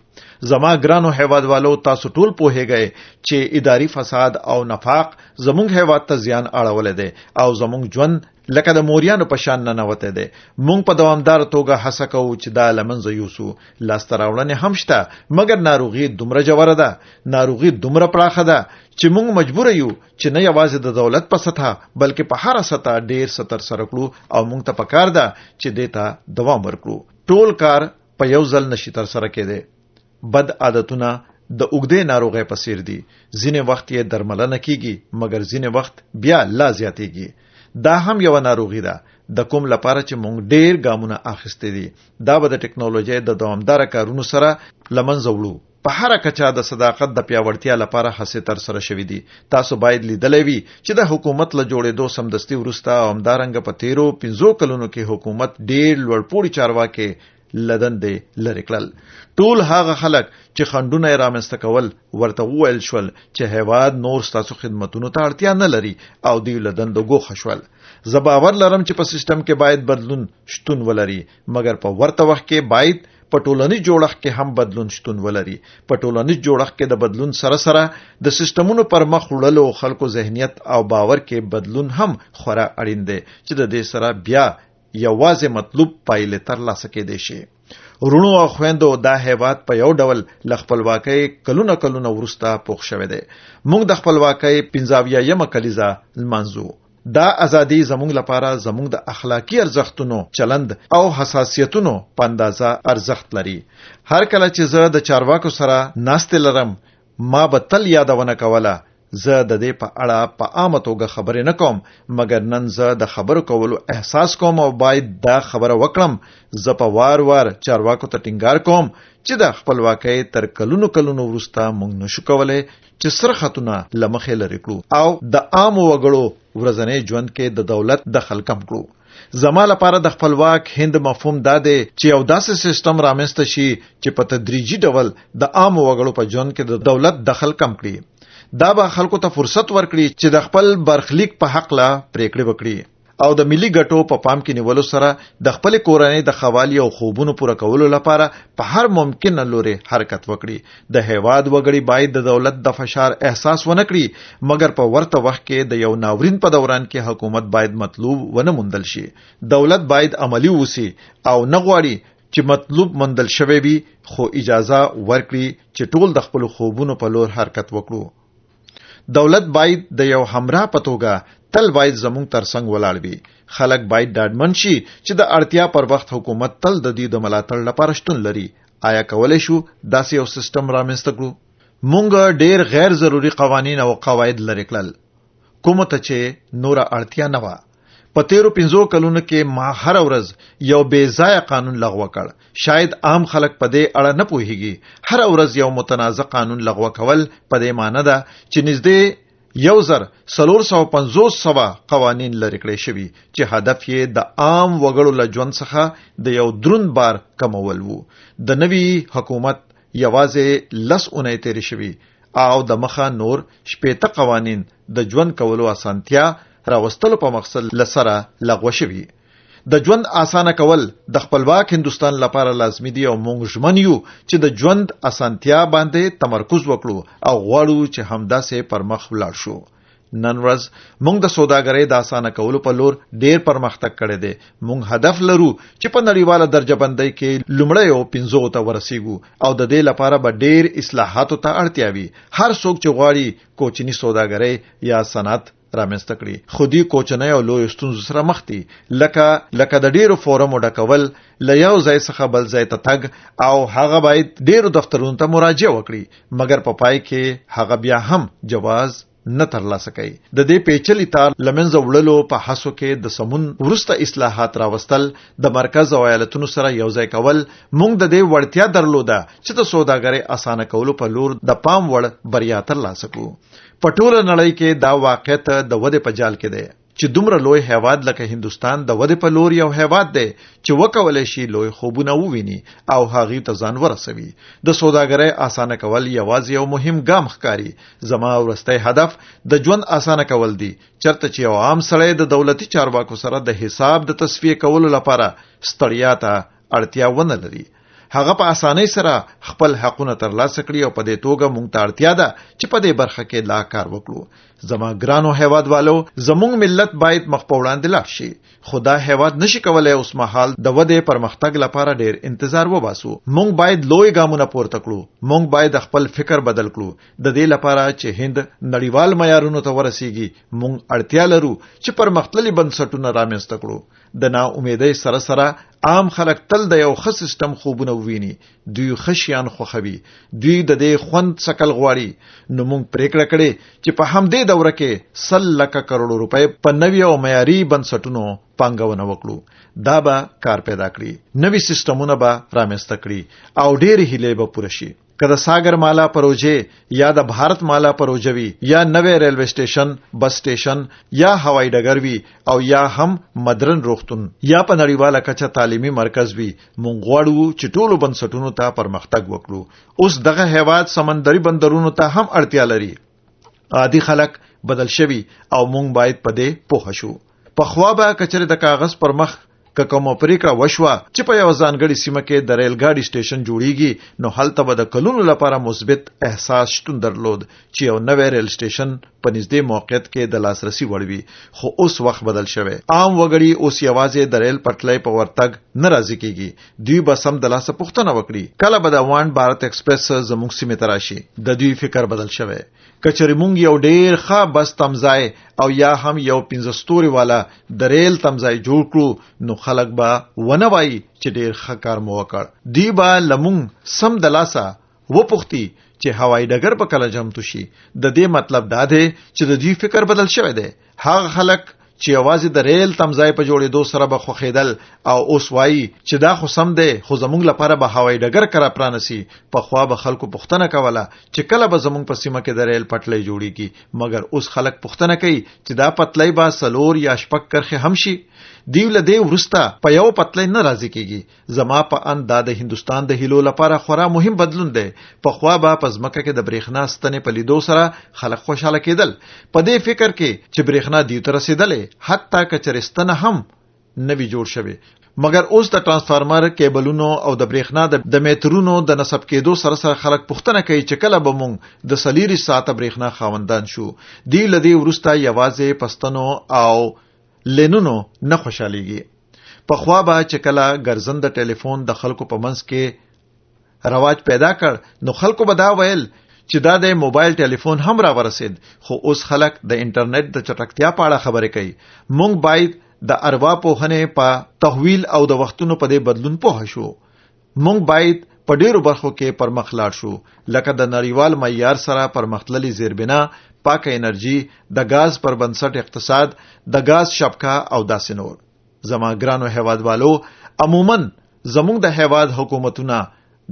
زما ګرانو هیوادوالو، تاسو ټول پوهیږئ چې اداري فساد او نفاق زموږ هیواد ته زیان اړولی دی او زموږ ژوند لکه د موریانو په شان ننوتی دی. موږ په دوامداره توګه هڅه کوو چې دا له منځه یوسو. لاسته راوړنې هم شته، مګر ناروغي دومره ژوره ده، ناروغي دومره پراخه ده چې موږ مجبور یو چې نه یوازې د دولت په سطحه بلکې په هره سطحه ډیر څه ترسره کړو او موږ ته پکار ده چې دې ته دوام ورکړو. ټول کار په یو ځل نشي ترسره کېدی. بد عادتونه د اوږدې ناروغۍ په څیر دي. ځینې وخت یې درملنه کیږي مګر ځینې وخت بیا لا زیاتېږي. دا هم یو ناروغي ده د کوم لپاره چې مونږ ډیر ګامونه اخیستې دي. دا به د ټکنالوژۍ د دوامداره کارونو سره لمنځه وړو. په هر کچا د صداقت د پیاوړتیا لپاره هڅې ترسره شوې دي. تاسو باید لیدلی وي چې د حکومت له جوړېدو سمدستي وروسته او همدارنګه په تیرو 5 کلونو کې حکومت ډیر لوړپوړي چارواکي لدندې لري کړل. ټول هغه خلک چې خنډونه یې رامنځته کول ورته وویل شول چې هیواد نور ستاسو خدمتونو ته اړتیا نه لري او دوی له دندو ګوښه شول. زه باور لرم چې په سیستم کې باید بدلون شتون ولري، مګر په ورته وخت کې باید په ټولنیز جوړښت کې هم بدلون شتون ولري. په ټولنیز جوړښت کې د بدلون سره سره د سیستمونو پر مخ وړلو خلکو ذهنیت او باور کې بدلون هم خورا اړین دی چې د دې سره بیا یوازې مطلوب پایلې ترلاسه کېدای شي. ورونو او خويندو دا هیواد په یو ډول ل خپلواکۍ کلونه ورسته پوښ شوی دی. موږ د خپلواکۍ 50 کلیزه لمانځو. دا ازادي زموږ لپاره زموږ د اخلاقی ارزښتونو، چلند او حساسیتونو په اندازه ارزښت لري. هر کله چې زه د چارواکو سره ناستې لرم، ما به تل یادونه کوله زه د دې په اړه په عامه توګه خبرې نه کوم، مګر نن زه د خبرو کولو احساس کوم او باید دا خبره وکړم. زه په وار چارواکو ته ټینګار کوم چې د خپلواکۍ تر کلونو وروسته موږ نشو کولای چې سرحدونه لمخې لري کړو او د عام وګړو ورځنی ژوند کې د دولت دخل کم کړو. زما لپاره د خپلواک هند مفهوم دا دی چې یو داسې سیستم رامنځته شي چې په تدریجي ډول د عام وګړو په ژوند کې د دولت دخل کم کړي. دا به خلکو ته فرصت ورکړي چې د خپل برخلیک په حق لا پریکړې وکړي او د ملي ګټو په پام کې نیولو سره د خپل کورنۍ د خوالي او خوبونو پوره کولو لپاره په هر ممکن لوري حرکت وکړي. د هیواد وګړي باید د دولت د فشار احساس ونه کړي، مګر په ورته وخت کې د یو ناورین په دوران کې حکومت باید مطلوب ونه موندل شي. دولت باید عملی وسی او نه غواړي چې مطلوب موندل شوی وي، خو اجازه ورکړي چې ټول د خپل خوبونو په لور حرکت وکړو. دولت باید د یو همراه په توګه تل باید زموږ ترڅنګ ولاړ وي. خلک باید ډاډمن شي چې د اړتیا پر وخت حکومت تل د دې د ملاتړ لپاره شتون لري. آیا کولای شو داسې یو سیستم رامنځته کړو؟ موږ ډیر غیر ضروري قوانین او قواعد لري کړل، کوم ته چې نور اړتیا نه و. په تیرو 5 کلونو کې ما هر ورځ یو بې ځایه قانون لغوه کړ. شاید عام خلک په دې اړه نه پوهیږي. هر ورځ یو متنازع قانون لغوه کول په دې معنی ده چې نږدې 1450 قوانین لري کړی شوي چې هدف یې د عام وګړو له ژوند څخه د یو دروند بار کمول وو. د نوي حکومت یوازې 10 اونۍ تیرې شوي او د مخه نور 18 قوانین د ژوند کولو اسانتیا راوستلو په مقصد لسره لغوه شوي. د ژوند اسانه کول د خپلواک هندستان لپاره لازمي دي او موږ ژمن یو چې د ژوند اسانتیا باندې تمرکز وکړو او غواړو چې همداسې پر مخ ولاړ شو. نن ورځ موږ د سوداګرۍ د اسانه کولو په لور ډیر پرمختګ کړی دی. موږ هدف لرو چې په نړیواله درجه بندۍ کې لومړی 5 ته ورسیږو او د دې لپاره به ډیر اصلاحاتو ته اړتیا وي. هر څوک چې غواړي کوچنی سوداګرۍ یا صنعت رامنځته کړي، خو دې کوچنۍ او لوی ستونزو سره مخ دي، لکه د ډیرو فورمو ډکول، له یو ځای څخه بل ځای ته تګ او هغه باید ډیرو دفترونو ته مراجعه وکړي، مګر په پای کې هغه بیا هم جواز نه ترلاسه کوي. د دې پیچلي تار لمنځه وړلو په هڅو کې د سمون ورسته اصلاحات راوستل، د مرکز او ایالتونو سره یوځای کول، موږ د دې وړتیا درلوده چې د سوداګرۍ اسانه کولو په لور د پام وړ بریا ترلاسه کړو. په ټوله نړۍ کې دا واقعیت د ودې په جال کې دی چې دومره لوی هیواد لکه هندستان د ودې په لور یو هیواد دی چې وکولای شي لوی خوبونه وویني او هغه ته ځان ورسوي. د سوداګرۍ اسانه کول یوازې یو مهم ګام ښکاري. زما ورستی هدف د ژوند اسانه کول دي، چرته چې یو عام سړی د دولتي چارواکو سره د حساب د تصفیه کولو لپاره ستړیا ته اړتیا ونه لري. هغه په اسانۍ سره خپل حقونه ترلاسه کړي او په دې توګه موږ ته اړتیا ده چې په دې برخه کې لا کار وکړو. زما ګرانو هیوادوالو، زموږ ملت باید مخ په وړاندې لاړ شي. خدا هیواد نشي کولای اوس مهال د ودې پرمختګ لپاره ډیر انتظار وباسو. موږ باید لوی ګامونه پورته کړو. موږ باید خپل فکر بدل کړو. د دې لپاره چې هند نړیوال معیارونو ته ورسیږي، موږ اړتیا لرو چې پرمختللي بنسټونه رامنځته کړو. د نا امیدۍ سره سره عام خلک تل د یو ښه سیستم خوبونه وویني. دوی خشیان خوخوي، دوی د دې خوند څکل غواړي. نو موږ پریکړه کړې چې په همدې دوره کې 100 لک کروڑ روپۍ په نوي او معیاري بنسټونو پانګونه وکړو. دا به کار پیدا کړي، نوي سیستمونه به رامنځته کړي او ډېرې هیلې به پوره شي. که د ساګر مالا پروژې یا د بھارت مالا پروژه وي یا نوې ریلوے سټیشن، بس سټیشن یا هوایي ډګر وي او یا هم مدرن روغتون یا په نړیواله کچه تعلیمي مرکز وي، مونږ غواړو چې ټولو بنسټونو ته پرمختګ وکړو. اوس دغه هیواد سمندري بندرونو ته هم اړتیا لري. عادي خلک بدل شوي او مونږ باید په دې پوه شو. پخوا به کچره د کاغذ پر مخ که کوم پریکړه وشوه چې په یو ځانګړي سیمه کې د ریل ګاډي سټیشن جوړیږي نو هلته به د کلونو لپاره مثبت احساس شتون درلود چې یو نوی ریل سټیشن په نږدې موقعیت کې د لاسرسي وړ وي. خو اوس وخت بدل شوی. عام وګړي اوس یوازې د ریل پټلۍ په ورتګ ناراضي کیږي. دوی به سم د لاسه پوښتنه وکړي کله به د وان بھارت ایکسپریس زموږ سیمه ته راشي. د دوی فکر بدل شوی. کچری مونږ یو ډیر ښه بس تمځای او یا هم یو 15 ستوري والا د ریل تمځای جوړ کړو نو خلک به ونه وایي چې ډیر ښه کار مو وکړ. دی به لمونږ سم د لاسه وپوښتي چې هوایي ډګر په کله جمع شي. د دې مطلب دا دی چې د دوی فکر بدل شوی دی. هغه خلک چې یوازې د ریل تمځای په جوړېدو سره به خوښېدل او اوس وایي چې دا خو سم دی خو زموږ لپاره به هوایي ډګر کرا پرانسي. پخوا به خلکو پوښتنه کوله چې کله به زموږ په سیمه کې د ریل پټلۍ جوړیږي مګر اوس خلک پوښتنه کوي چې دا پټلۍ به 4 یا 6 کرښې هم شي. دیو له دې ورسته په یو پټلۍ نه راضي کیږي. زما په ان دا د هندستان د هیلو لپاره خورا مهم بدلون دی. پخوا به په ځمکه کې د برېښنا ستنې په لیدو سره خلک خوشاله کېدل په دې فکر کې چې برېښنا دیو ته رسیدلې حتی که چرستنه هم نوی جوړ شوی. مګر اوس د ترانسفارمر کیبلونو او د برېښنا د میټرونو د نصب کېدو سره خلک پوښتنه کوي چې کله به مونږ د 4 ساعته برېښنا خاوندان شو. دی لدی ورسته یوازې پستنو او لینونو نه خوشاليږي. پخوا به چې کله ګرځند د ټلیفون د خلکو په منځ کې رواج پیدا کړ نو خلکو به دا ویل چې دا د موبایل ټلیفون هم را ورسید. خو اوس خلک د انټرنیټ د چټکتیا په اړه خبرې کوي. مونږ باید د ارواپوهنې په تحویل او د وختونو په دې بدلون پوه شو. مونږ باید په ډیرو برخو کې پرمخ لاړ شو لکه د نړیوال معیار سره پرمختللي زیربنا، پاکه انرژي، د غاز پر بنسټ اقتصاد، د غاز شبکه او داسې نور. زما ګرانو هیوادوالو عموما زموږ د هیواد حکومتونه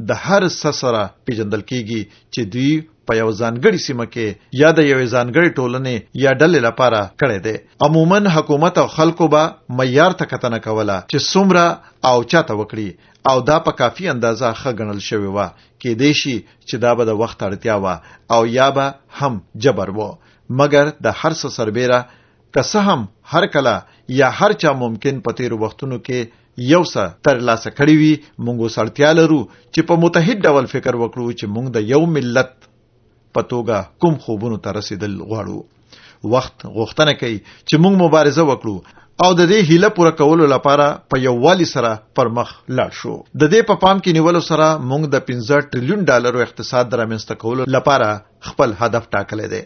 د هر سره پیژندل کیږي چې دوی په یو ځانګړي سیمه کې یا د یو ځانګړي ټولنې یا ډلې لپاره کړي دي. عموما حکومت او خلکو به معیار ته کتنه کوله چې څومره او چاته وکړي او دا په کافي اندازه ښه ګڼل شوی و. کې دی شي چې دا به د وخت اړتیا و او یا به هم جبر و. مګر د هر څه سربېره که څه هم هر کله یا هر چا ممکن په تیرو وختونو کې یو څه ترلاسه کړی وي موږ سړتیا لرو چې په متحد ډول فکر وکړو چې موږ د یو ملت په توګه کوم خوبونو ته رسیدل غواړو. وخت غوښتنه کوي چې موږ مبارزه وکړو او د دې هیله پوره کولو لپاره په یووالي سره پر مخ لاړ شو. د دې په پام کې نیولو سره موږ د 15 ټریلیون ډالرو اقتصاد رامنځته کولو لپاره خپل هدف ټاکلی دی.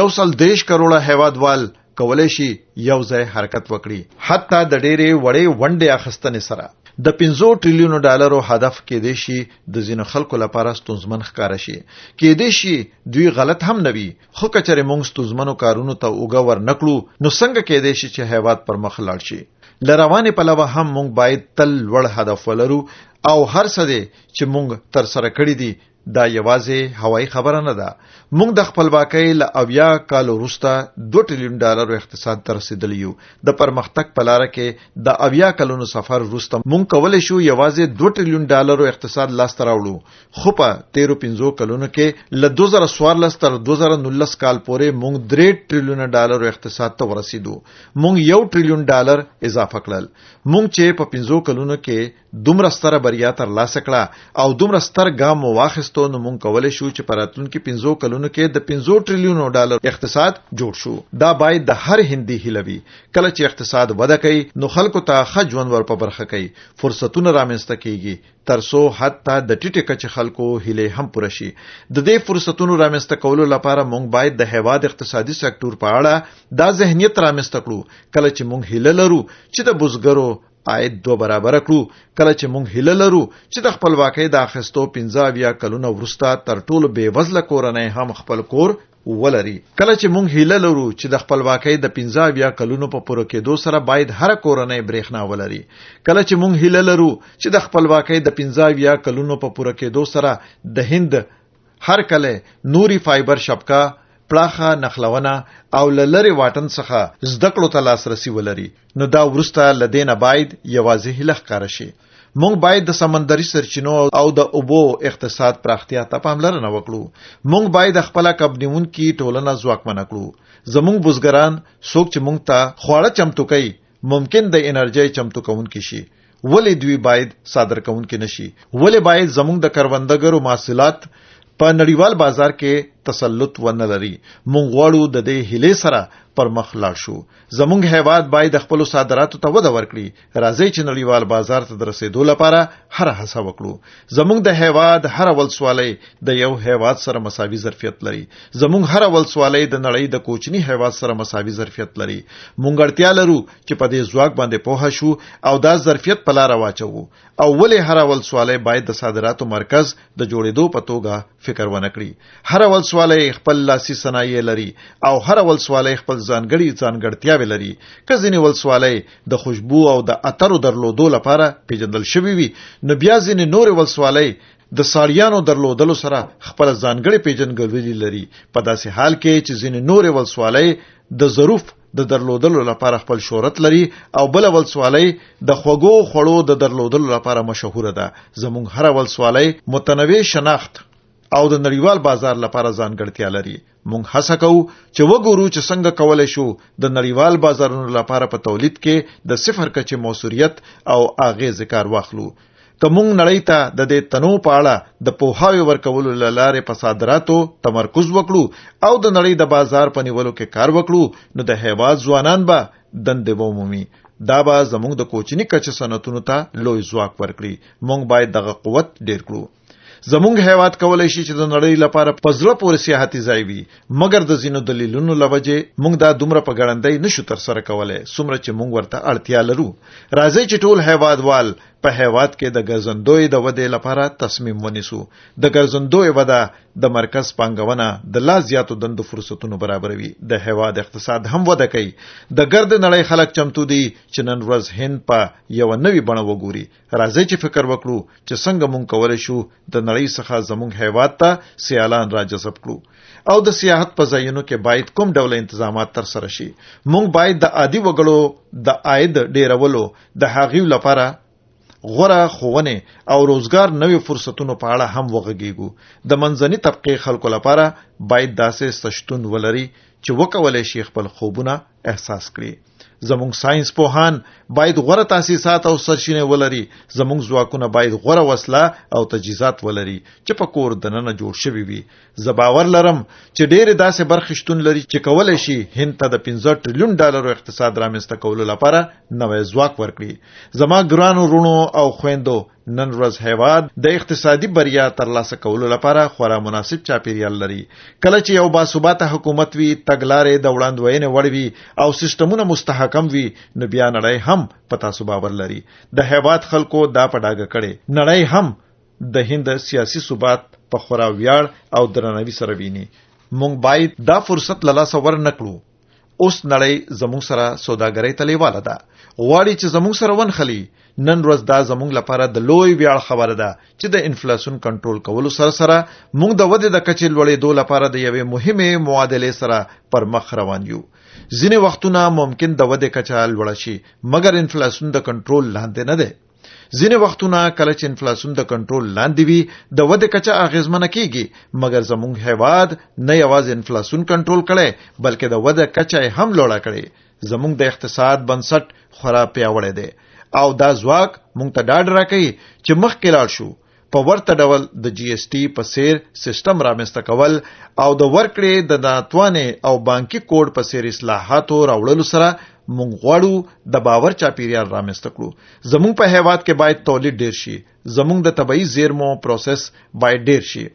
130 کروڑه هیوادوال کولای شي یو ځای حرکت وکړي حتی د ډېرې وړې ونډې اخیستنې سره. د 15 ټریلیون ډالرو هدف کې دی شي د ځینو خلکو لپاره ستونزمن ښکاره شي. کې دی شي دوی غلط هم نه وي خو کچره موږ ستونزمنو کارونو ته اوګه ور نکړو نو څنګه کې دی شي چې هیواد پر مخ لاړ شي. لروانې پلوه هم موږ باید تل لوړ هدف ولرو او هر څه دی چې موږ تر سره کړی دي دا یوازې هوایي خبره نه ده. موږ د خپلواکۍ له 80 کال وروسته 2 ټریلیون ډالرو اقتصاد ته رسیدلی یو. د پرمختګ په لار کې د 80 کلونو سفر وروسته موږ کولای شو یوازې 2 ټریلیون ډالرو اقتصاد لاسته راوړو. خو په 13-15 کلونو کې له 2014 تر 2019 کال پورې موږ 3 ټریلیون ډالرو اقتصاد ته ورسیدو. موږ 1 ټریلیون ډالر اضافه کړل. موږ چې په 15 کلونو کې دومره ستره بریا ترلاسه کړه او دومره ستر ګام واخیستو نو موږ کولای شو چې په راتلونکي 15 کلونو کې د 15 ټریلیون ډالر اقتصاد جوړ شو. دا باید د هر هندي هیله وي. کله چې اقتصاد وده کوي نو خلکو ته ښه ژوند ور په برخه کوي، فرصتونه رامنځته کیږي ترڅو حتی د ټیټه کچې خلکو هیله هم پوره شي. د دې فرصتونو رامنځته کولو لپاره موږ باید د هیواد اقتصادي سکتور په اړه دا ذهنیت رامنځته کړو. کله چې موږ هیله لرو چې د بزګرو عاید 2 برابر کړو، کله چې موږ هیله لرو چې د خپلواکۍ د اخیستو 15 کلونو وروسته تر ټولو بې وزله کورنۍ هم خپل کور ولري، کله چې موږ هیله لرو چې د خپلواکۍ د 15 کلونو په پوره کېدو سره باید هر کورنۍ برېښنا ولري، کله چې موږ هیله لرو چې د خپلواکۍ د 15 کلونو په پوره کېدو سره د هند هر کله نوري فایبر شبکه، پلاخه نخلونه او لری واټن څخه زده کړو ته لاسرسي ولري، نو دا ورسته لدینه باید یوازې هیله ښکاره شي. موږ باید د سمندري سرچینو او د اوبو اقتصاد پراختیا ته پاملرنه وکړو. موږ باید خپل کبنیونکي ټولنه ځواکمنه کړو. زموږ بزګران څوک چې موږ ته خواړه چمتو کوي ممکن د انرژي چمتو کوونکي شي. ولې دوی باید صادر کوونکي نشي؟ ولې باید زموږ د کروندګرو محصولات په نړیوال بازار کې تسلط ونه لري؟ مونږ غواړو د دې هیلې سره پر مخ لاړ شو. زموږ هیواد باید خپل صادراتو ته وده ورکړي. راځي چې نړیوال بازار ته رسیدو لپاره هر هڅه وکړو. زموږ د هیواد هر ولسوالۍ د یو هیواد سره مساوي ظرفیت لري. زموږ هر ولسوالۍ د نړۍ د کوچني هیواد سره مساوي ظرفیت لري. مونږ اړتیا لرو چې په دې ځواک باندې پوه شو او دا ظرفیت په لار واچو. او ولې هر ولسوالۍ باید د صادراتو مرکز د جوړېدو په توګه فکر ونه کړي؟ هر ولسوالۍ خپل لاسي صنایع لري او هر ولسوالۍ خپل ځانګړتیاوې لري. که ځینې ولسوالۍ د خوشبو او د عطرو درلودو لپاره پیژندل شوي وي، نو بیا ځینې نورې ولسوالۍ د ساړیانو درلودلو سره خپل ځانګړې پیژندګلوي لري. په داسې حال کې چې ځینې نورې ولسوالۍ د ظروف د درلودلو لپاره خپل شهرت لري او بل ولسوالۍ د خوږو خوړو د درلودلو لپاره مشهوره ده. زموږ هر ولسوالۍ متنوع شناخت او د نړیوال بازار لپاره ځانګړتیا لري. مونږ هڅه کوو چې وګورو چې څنګه کولای شو د نړیوال بازارونو لپاره په تولید کې د صفر کچې موثریت او اغیز کار واخلو. که مونږ نړۍ ته د دې تنوع په اړه د پوهاوي ورکولو لاره په صادراتو تمرکز وکړو او د نړۍ د بازار په نیولو کې کار وکړو، نو د هیواد ځوانان به دندې ومومي. دا به زموږ د کوچني کچې صنعتونو ته لوی ځواک ورکړي. مونږ باید دغه قوت ډیر کړو. زموږ هیواد کولای شي چې د نړۍ لپاره په زړه پورې سیاحتي ځای وي، مګر د ځینو دلیلونو له وجې موږ دا دومره په ګړندۍ نشو ترسره کولی څومره چې موږ ورته اړتیا لرو. راځئ چې ټول هیوادوال په هیواد کې د ګرځندوی د ودې لپاره تصمیم ونیسو. د ګرځندوی وده د مرکز پانګونه د لا زیاتو دندو فرصتونو برابروي. د هیواد اقتصاد هم وده کوي. د ګرد نړۍ خلک چمتو دي چې نن ورځ هند په یو نوې بڼه وګوري. راځئ چې فکر وکړو چې څنګه موږ کولی شو د نړۍ څخه زموږ هیواد ته سیالان راجذب کړو. او د سیاحت په ځایونو کې باید کوم ډول انتظامات ترسره شي. موږ باید د عادي وګړو د عاید ډیرولو د هغوی لپاره غوره ښوونې او روزګار نوې فرصتونو په اړه هم وغږیږو. د منځني طبقې خلکو لپاره باید داسې شتون ولري چې وکولای شي خپل خوبونه احساس کړي. زموږ ساينس پوهان باید غوره تاسیسات او سرچینې ولري. زموږ ځواکونه باید غوره وسله او تجهیزات ولري چې په کور دننه جوړ شوي وي. زه باور لرم چې ډېرې داسې برخې شتون لري چې کولی شي هند ته د $15 ټریلیون اقتصاد رامنځته کولو لپاره نوی ځواک ورکړي. زما ګرانو وروڼو او خویندو، نن ورځ هیواد د اقتصادي بریا ترلاسه کولو لپاره خورا مناسب چاپیریال لري. کله چې یو باثباته حکومت وي، تګلارې د وړاندوینې وړ وي او سیستمونه مستحکم وي، نو بیا نړۍ هم په تاسو باور لري. د هیواد خلکو دا په ډاګه کړي. نړۍ هم د هند سیاسي ثبات په خورا ویاړ او درناوي سره ویني. مونږ باید دا فرصت له لاسه ورنکړو. اوس نړۍ زموږ سره سوداګرۍ ته لیواله ده، غواړي چې زموږ سره ونښلي. نن ورځ دا زموږ لپاره د لوی ویاړ خبره ده چې د انفلیشن کنټرول کولو سره سره موږ د ودې د کچې لوړېدو لپاره د یوې مهمې معادلې سره پر مخ روان یو. ځینې وختونه ممکن د ودې کچه لوړه شي، مګر انفلیشن د کنټرول لاندې نه ده. ځینې وختونه کله چې انفلیشن د کنټرول لاندې وي، د ودې کچه اغیزمنه کیږي. مګر زموږ هیواد نه یوازې انفلیشن کنټرول کړي، بلکې د ودې کچه هم لوړه کړي. زموږ د اقتصاد بنسټ خورا پیاوړی دی او دا ځواک مونږ ته ډاډ راکوي چې مخکې لاړ شو. په ورته ډول د GST په څیر سیستم رامنځته کول او د ورکړې د ناتوانۍ او بانکي کوډ په څیر اصلاحاتو راوړلو سره مونږ غواړو د باور چاپیریال رامنځته کړو. زموږ په هیواد کې باید تولید ډیر شي. زموږ د طبیعي زیرمو پروسس باید ډیر شي.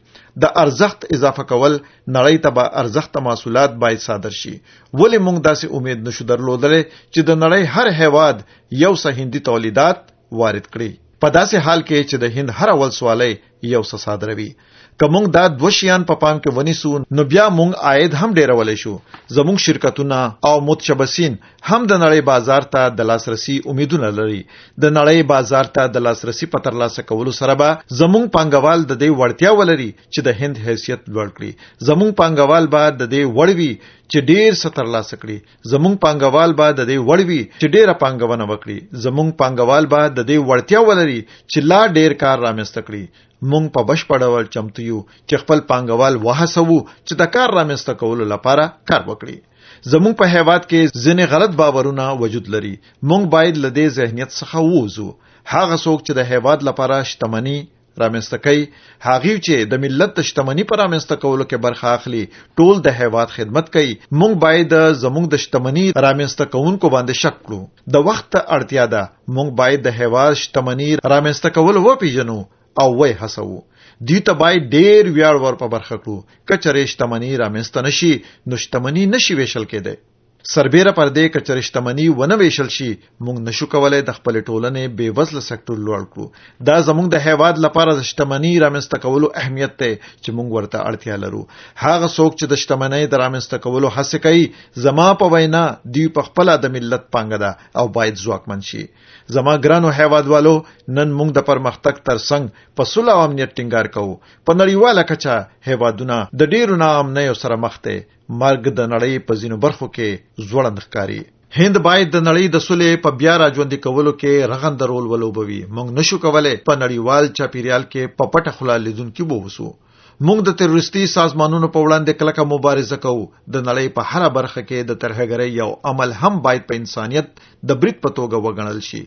د ارزښت اضافه کول، نړۍ ته به ارزښت محصولات باید صادر شي. ولې موږ داسې امید نشو درلودلی چې د نړۍ هر هیواد یو څه هندي تولیدات وارد کړي، په داسې حال کې چې د هند هر ولسوالۍ یو څه صادروي؟ که موږ دا دوه شیان په پام کې ونیسو، نو بیا موږ عاید هم ډیرولی شو. زموږ شرکتونه او متشبثین هم د نړۍ بازار ته د لاسرسي امیدونه لري. د نړۍ بازار ته د لاسرسي په ترلاسه کولو سره به زموږ پانګوال د دې وړتیا ولري چې د هند حیثیت لوړ کړي. زموږ پانګوال به د دې وړ وي چې ډیر څه ترلاسه کړي. زموږ پانګوال به د دې وړ وي چې ډیره پانګونه وکړي. زموږ پانګوال به د دې وړتیا ولري چې لا ډیر کار رامنځته کړي. مونږ په بشپړ ډول چمتو یو چې خپل پانګوال وهڅوو چې د کار رامنځته کولو لپاره کار وکړي. زموږ په هیواد کې ځینې غلط باورونه وجود لري. موږ باید له دې ذهنیت څخه ووځو. هغه څوک چې د هیواد لپاره شتمني رامنځته کوي، هغه چې د ملت د شتمنۍ پر رامنځته کولو کې برخه اخلي، ټول د هیواد خدمت کوي. موږ باید زموږ د شتمنۍ رامنځته کوونکو باندې شک کړو. د وخت اړتیا ده موږ باید د هیواد شتمنۍ رامنځته کول وپیژنو او وای هڅو. دوی ته باید ډیر ویاړ ور په برخه کړو. کچره شتمنۍ رامنځته نشي نو شتمنۍ نشي ویشل کېدی. سربیره پر دې کچره شتمنۍ ونه ویشل شي، موږ نشو کولای د خپل ټولنې بې وزله سکتور لوړ کړو. دا زموږ د هیواد لپاره د شتمنۍ رامنځته کولو اهمیت دی چې موږ ورته اړتیا لرو. هغه څوک چې د شتمنۍ د رامنځته کولو هڅه کوي، زما په وینا دوی په خپل د ملت پانګه ده او باید ځواکمن شي. زما ګرانو هیوادوالو، نن موږ د پرمختګ ترڅنګ په صلح او امنیت ټینګار کوو. په نړیواله کچه هیوادونه د ډیرو ناامنیو سره مخ دي. مرګ د نړۍ په ځینو برخو کې ځوړند ښکاري. هند باید د نړۍ د صلح په بیا راژوندي کولو کې رغنده رول ولوبوي. موږ نشو کولای په نړیوال چاپیریال کې په پټه خوله لیدونکي ووسو. موږ د تروریستي سازمانونو په وړاندې کلکه مبارزه کوو. د نړۍ په هر برخه کې د ترهګرۍ یو عمل هم باید په انسانیت د برید په توګه وګڼل شي.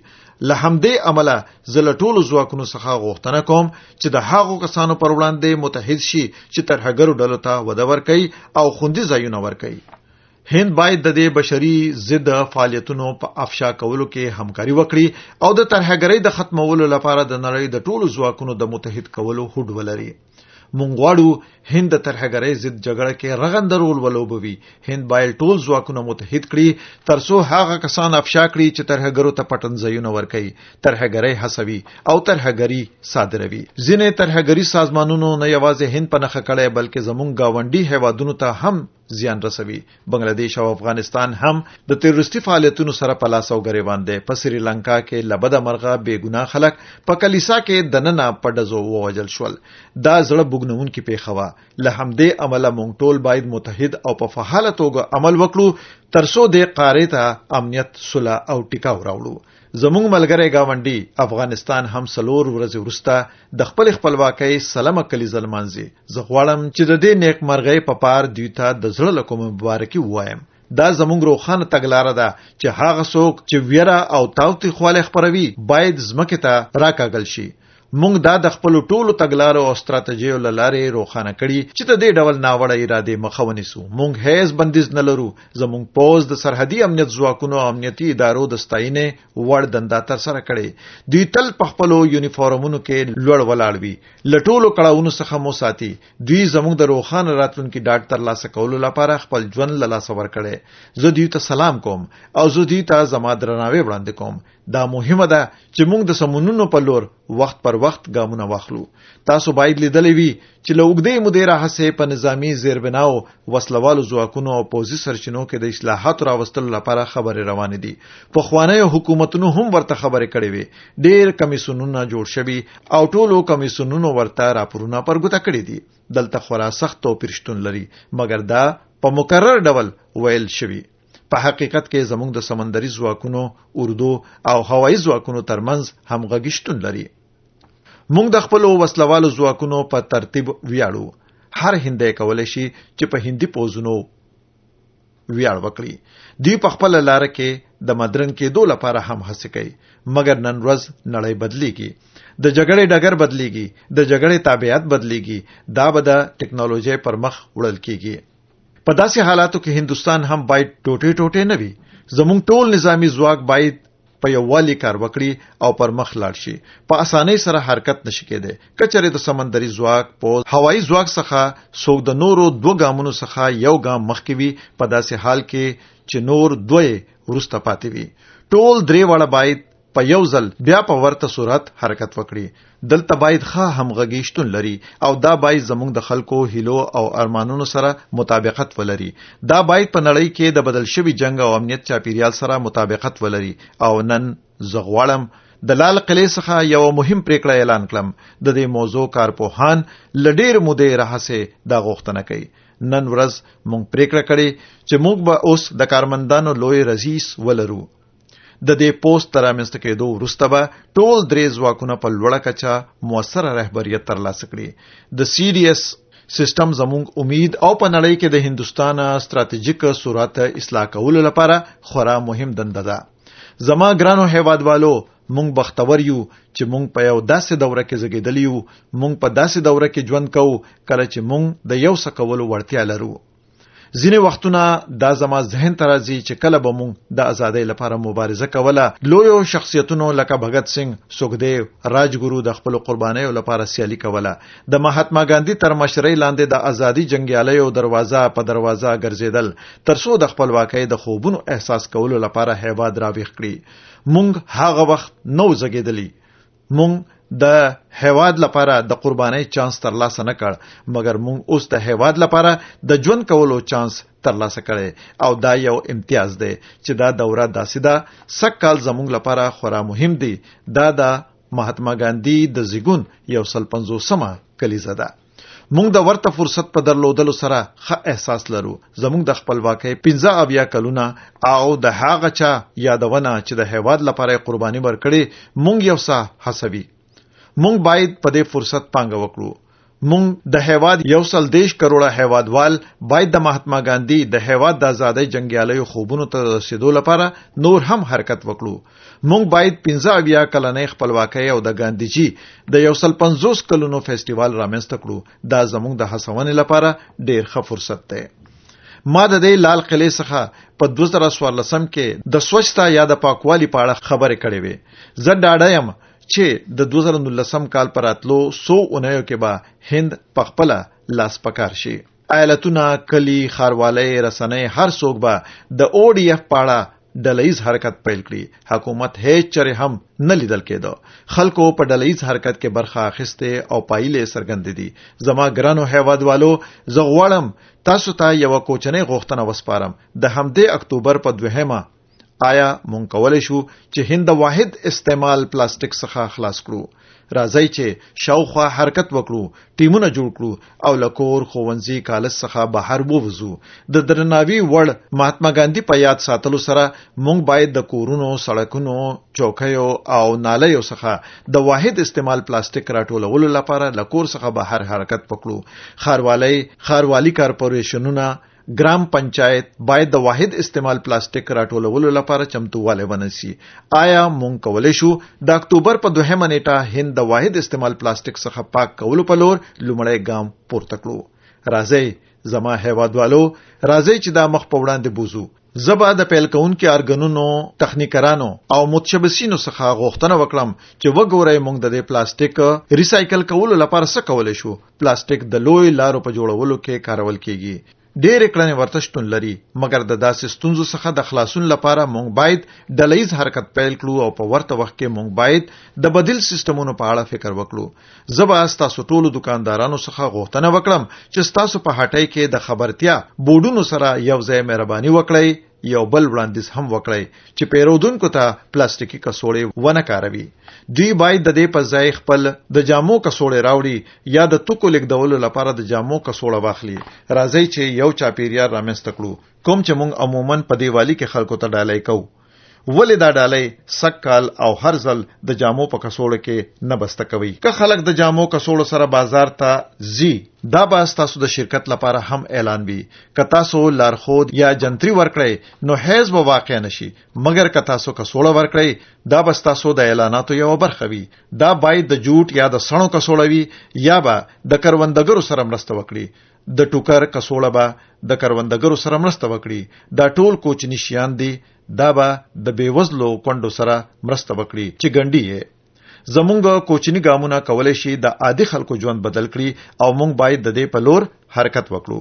له همدې عمله زه له ټولو ځواکونو څخه غوښتنه کوم چې د هغو کسانو پر وړاندې متحد شي چې ترهګرو ډلو ته وده ورکوي او خوندي ځایونه ورکوي. هند باید د دې بشري ضد فعالیتونو په افشا کولو کې همکاري وکړي او د ترهګرۍ د ختمولو لپاره د نړۍ د ټولو ځواکونو د متحد کولو هوډ ولري. مونږ غواړو هند د ترهګرۍ ضد جګړه کې رغنده رول ولوبوي. هند باید ټول ځواکونه متحد کړي ترڅو هغه کسان افشا کړي چې ترهګرو ته پټنځایونه ورکوي، ترهګرۍ هڅوي او ترهګري صادروي. ځینې ترهګري سازمانونو نه یوازې هند په نښه کړی بلکې زموږ گاونډي هیوادونو ته هم زیان رسوي. بنگلاديش او افغانستان هم د تروریستي فعالیتونو سره په لاس او ګریوان دي. په سریلانکا کې لبد مرغه بے ګناه خلک په کلیسا کې دننه په ډزو ووجل شول. دا زړه بوګنونکې پیښه وه. له همدې عمله موږ ټول باید متحد او په فعاله توګه عمل وکړو ترڅو د قاره ته امنیت، صلح او ټیکاو راوړو. زموږ ملګری گاونډي افغانستان هم 4 ورځې وروسته د خپل خپلواکۍ سلامه کلیزه لمانځي. زه غواړم چې د دې نیک مرغۍ په پار دوی ته د زړه له کومه مبارکي ووایم. دا زموږ روښانه تګلاره ده چې هغه څوک چې ویره او تاوتریخوالی خپروي باید ځمکې ته راکاږل شي. موږ دا د خپل ټولو تګلارو او ستراتیژیو له لارې روښانه کړي چې د دې ډول ناوړه ارادې مخه ونیسو. موږ هیڅ بندیز نه لرو. زموږ پوز د سرحدي امنیت ځواکونو او امنیتي ادارو د ستاینې وړ دنده ترسره کړې. دوی تل په خپلو یونیفورمونو کې لوړ ولاړ وي. له ټولو کړاوونو څخه مو ساتي. دوی زموږ د روښانه راتلونکي ډاډ ترلاسه کولو لپاره خپل ژوند له لاسه ورکړی. زه دوی ته سلام کوم او زه دوی ته زما درناوی وړاندې کوم. دا مهمه ده چې موږ د سمونونو په لور وخت پر وخت ګامونه واخلو. تاسو باید لیدلې وي چې له اوږدې مودې راهیسې په نظامي زیربناو، وسلوالو ځواکونو او پوځي سرچینو کې د اصلاحاتو راوستلو لپاره خبرې روانې دي. پخوانیو حکومتونو هم ورته خبرې کړې وي. ډېر کمیسیونونه جوړ شوي او ټولو کمیسیونونو ورته راپورونه پرګوته کړي دي. دلته خورا سخت توپیر شتون لري، مګر دا په مکرر ډول ویل شوي. په حقیقت کې زموږ د سمندري ځواکونو، اردو او هوایي ځواکونو ترمنځ همغږي شتون لري. موږ د خپل وسلوالو ځواکونو په ترتیب ویاړو. هر هندی کولی شي چې په هندي پوځونو ویاړ وکړي. دوی په خپل لار کې د مدرن کېدو لپاره هم هڅه کوي. مګر نن ورځ نړۍ بدلیږي. د جګړې ډګر بدلیږي. د جګړې تابعیت بدلیږي. دا به د ټکنالوژي پر مخ وړل کیږي. په داسې حالاتو کې هندستان هم باید ټوټې ټوټې نه وي. زموږ ټول نظامی ځواک باید په یووالي کار وکړي او پر مخ لاړ شي. په اسانۍ سره حرکت نشي کېدی. کچره د سمندري ځواک، پوځ، هوایي ځواک څخه څوک د نورو 2 ګامونو څخه یو ګام مخکې وي، په داسې حال کې چې نور 2 وروسته پاتې وي. ټول 3 واړه باید په یو ځل بیا په ورته صورت حرکت وکړي. دلته باید ښه همغږي شتون لري او دا باید زموږ د خلکو هیلو او ارمانونو سره مطابقت ولري. دا باید په نړۍ کې د بدل شوي جنگ او امنیت چاپیریال سره مطابقت ولري. او نن زه غواړم د لال قلعې څخه یو مهم پریکړه اعلان کړم. د دې موضوع کارپوهان له ډېر مودې راهیسې دا غوښتنه کوي. نن ورځ موږ پریکړه کړې چې موږ به اوس د کارمندانو لوی رئیس ولرو. د دې پوسټ تر رامنځته کېدو وروسته به ټول 3 ځواکونه په لوړه کچه موثره رهبریت ترلاسه کړي. د سیستم زموږ امید او په نړۍ کې د هندستان ستراتیژیک صورت اصلاح کولو لپاره خورا مهم دنده ده. زما ګرانو هیوادوالو، مونږ بختور یو چې مونږ په یو داسې دوره کې زیږیدلی یو. مونږ په داسې دوره کې ژوند کوو کله چې مونږ د یو څه کولو وړتیا لرو. ځینې وختونه دا زما ذهن ته راځي چې کله به مونږ د ازادۍ لپاره مبارزه کوله. لویو شخصیتونو لکه بھگت سنگھ، سکھدیو، راجګورو د خپل قربانیو لپاره سیالي کوله. د مهاتما ګاندھی تر مشرۍ لاندې د ازادي جنگیالیو دروازه په دروازه ګرځیدل ترڅو د خپلواکۍ د خوبونو احساس کولو لپاره هیواد راویښ کړي. مونږ هغه وخت نو زګیدلی. مونږ د هیواد لپاره د قربانۍ چانس ترلاسه نه کړ، مګر مونږ اوس د هیواد لپاره د ژوند کولو چانس ترلاسه کړي او دا یو امتیاز دی چې دا دوره داسې ده. سږ کال زموږ لپاره خورا مهم دی. دا د مهاتما ګاندھی د زیږون 150مه کلیزه ده. مونږ د ورته فرصت په درلودلو سره ښه احساس لرو. زموږ د خپلواکۍ 15 کلونه او د هغه چا یادونه چې د هیواد لپاره قرباني ورکړي مونږ یو څه حسوي. مونږ باید په دې فرصت پانګه وکړو. مونږ د هیواد 130 کروڑه هیوادوال باید د مهاتما ګاندھی د هیواد د ازادۍ جنگیالیو خوبونو ته رسیدو لپاره نور هم حرکت وکړو. مونږ باید 15 کلنې خپلواکۍ او د ګاندھیجي د 150 کلونو فیسټیوال رامنځته کړو. دا زموږ د هڅونې لپاره ډیر ښه فرصت دی. ما د دې لال قلعې څخه په 2014 کې د سوچتا یا د پاکوالي په اړه خبرې کړې وې. زه ډاډه یم چې د 2019 کال پر اتلو 100 اونیو کې به هند پخپله لاس پکار شي. ایالتونه، کلی، خاروالۍ، رسنۍ، هر څوک به د ODF په اړه ډلهیز حرکت پیل کړي. حکومت هیڅ چره هم نه لیدل کېده. خلکو په ډلهیز حرکت کې برخه اخیسته او پایلې څرګندې دي. زما ګرانو هیوادوالو، زه غواړم تاسو ته یو کوچنی غوښتنه وسپارم. د همدې اکتوبر په 2 آیا مونږ کولای شو چې هند د واحد استعمال پلاستیک څخه خلاص کړو؟ راځئ چې شاوخوا حرکت وکړو، ټیمونه جوړ کړو او لکور، ښوونځي، کالج څخه بهر ووځو. د درناوي وړ مهاتما ګاندھی په یاد ساتلو سره مونږ باید د کورونو، سړکونو، چوکیو او نالیو څخه د واحد استعمال پلاستیک راټولولو لپاره لکور څخه بهر حرکت وکړو. ښاروالي کارپوریشنونه، ګرام پنچایت باید د واحد استعمال پلاستیک راټولولو لپاره چمتووالی ونیسي. آیا مونږ کولی شو د اکتوبر په 2 نیټه هند د واحد استعمال پلاستیک څخه پاک کولو په لور لومړی ګام پورته کړو؟ راځئ زما هیوادوالو، راځئ چې دا مخ په وړاندې بوزو. زبا د پیل کونکو ارګانونو، تخنیکرانو او متشبثینو څخه غوښتنه وکړم چې وګورئ مونږ د پلاستیک ریسایکل کولو لپاره څه کولی شو. پلاستیک د لوی لارو په جوړولو کې کارول کیږي. ډېر کړنې ورته شتون لري، مګر د داسې ستونزو څخه د خلاصون لپاره مونږ باید ډلهیز حرکت پیل کړو او په ورته وخت کې مونږ باید د بدیل سیستمونو په اړه فکر وکړو. زه به ستاسو ټولو دکاندارانو څخه غوښتنه وکړم چې ستاسو په هټۍ کې د خبرتیا بورډونو سره یو ځای مهرباني وکړئ. یو بل وړاندیز هم وکړئ چې پیرودونکو ته پلاستیکي کڅوړې ونه کاروي. دوی باید د دې په ځای خپل د جامو کڅوړې راوړي یا د توکو لیږدولو لپاره د جامو کڅوړه واخلي. راځئ چې یو چاپیریال رامنځته کړو کوم چې موږ عموماً په دیوالي کې خلکو ته ډالۍ کوو. ولې دا ډالۍ سږ کال او هر ځل د جامو په کڅوړه کې نه بسته کوي؟ که خلک د جامو کڅوړو سره بازار ته ځي، دا به تاسو د شرکت لپاره هم اعلان وي. که تاسو لارښود یا جنتري ورکړئ نو هیڅ به واقع نشي، مګر که تاسو کڅوړه ورکړئ دا به تاسو د اعلاناتو یو برخه وي. دا باید د جوټ یا د سڼو کڅوړه وي یا به د کروندګرو سره مرسته وکړي. د ټوکر کڅوړه به د کروندګرو سره مرسته وکړي. دا ټول کوچني شیان دي. دا به د بیوزلو کونډو سره مرسته وکړي چې ګنډي یې. زمونږ کوچني ګامونه کولای شي د عادي خلکو ژوند بدل کړي او مونږ باید د دې په لور حرکت وکړو.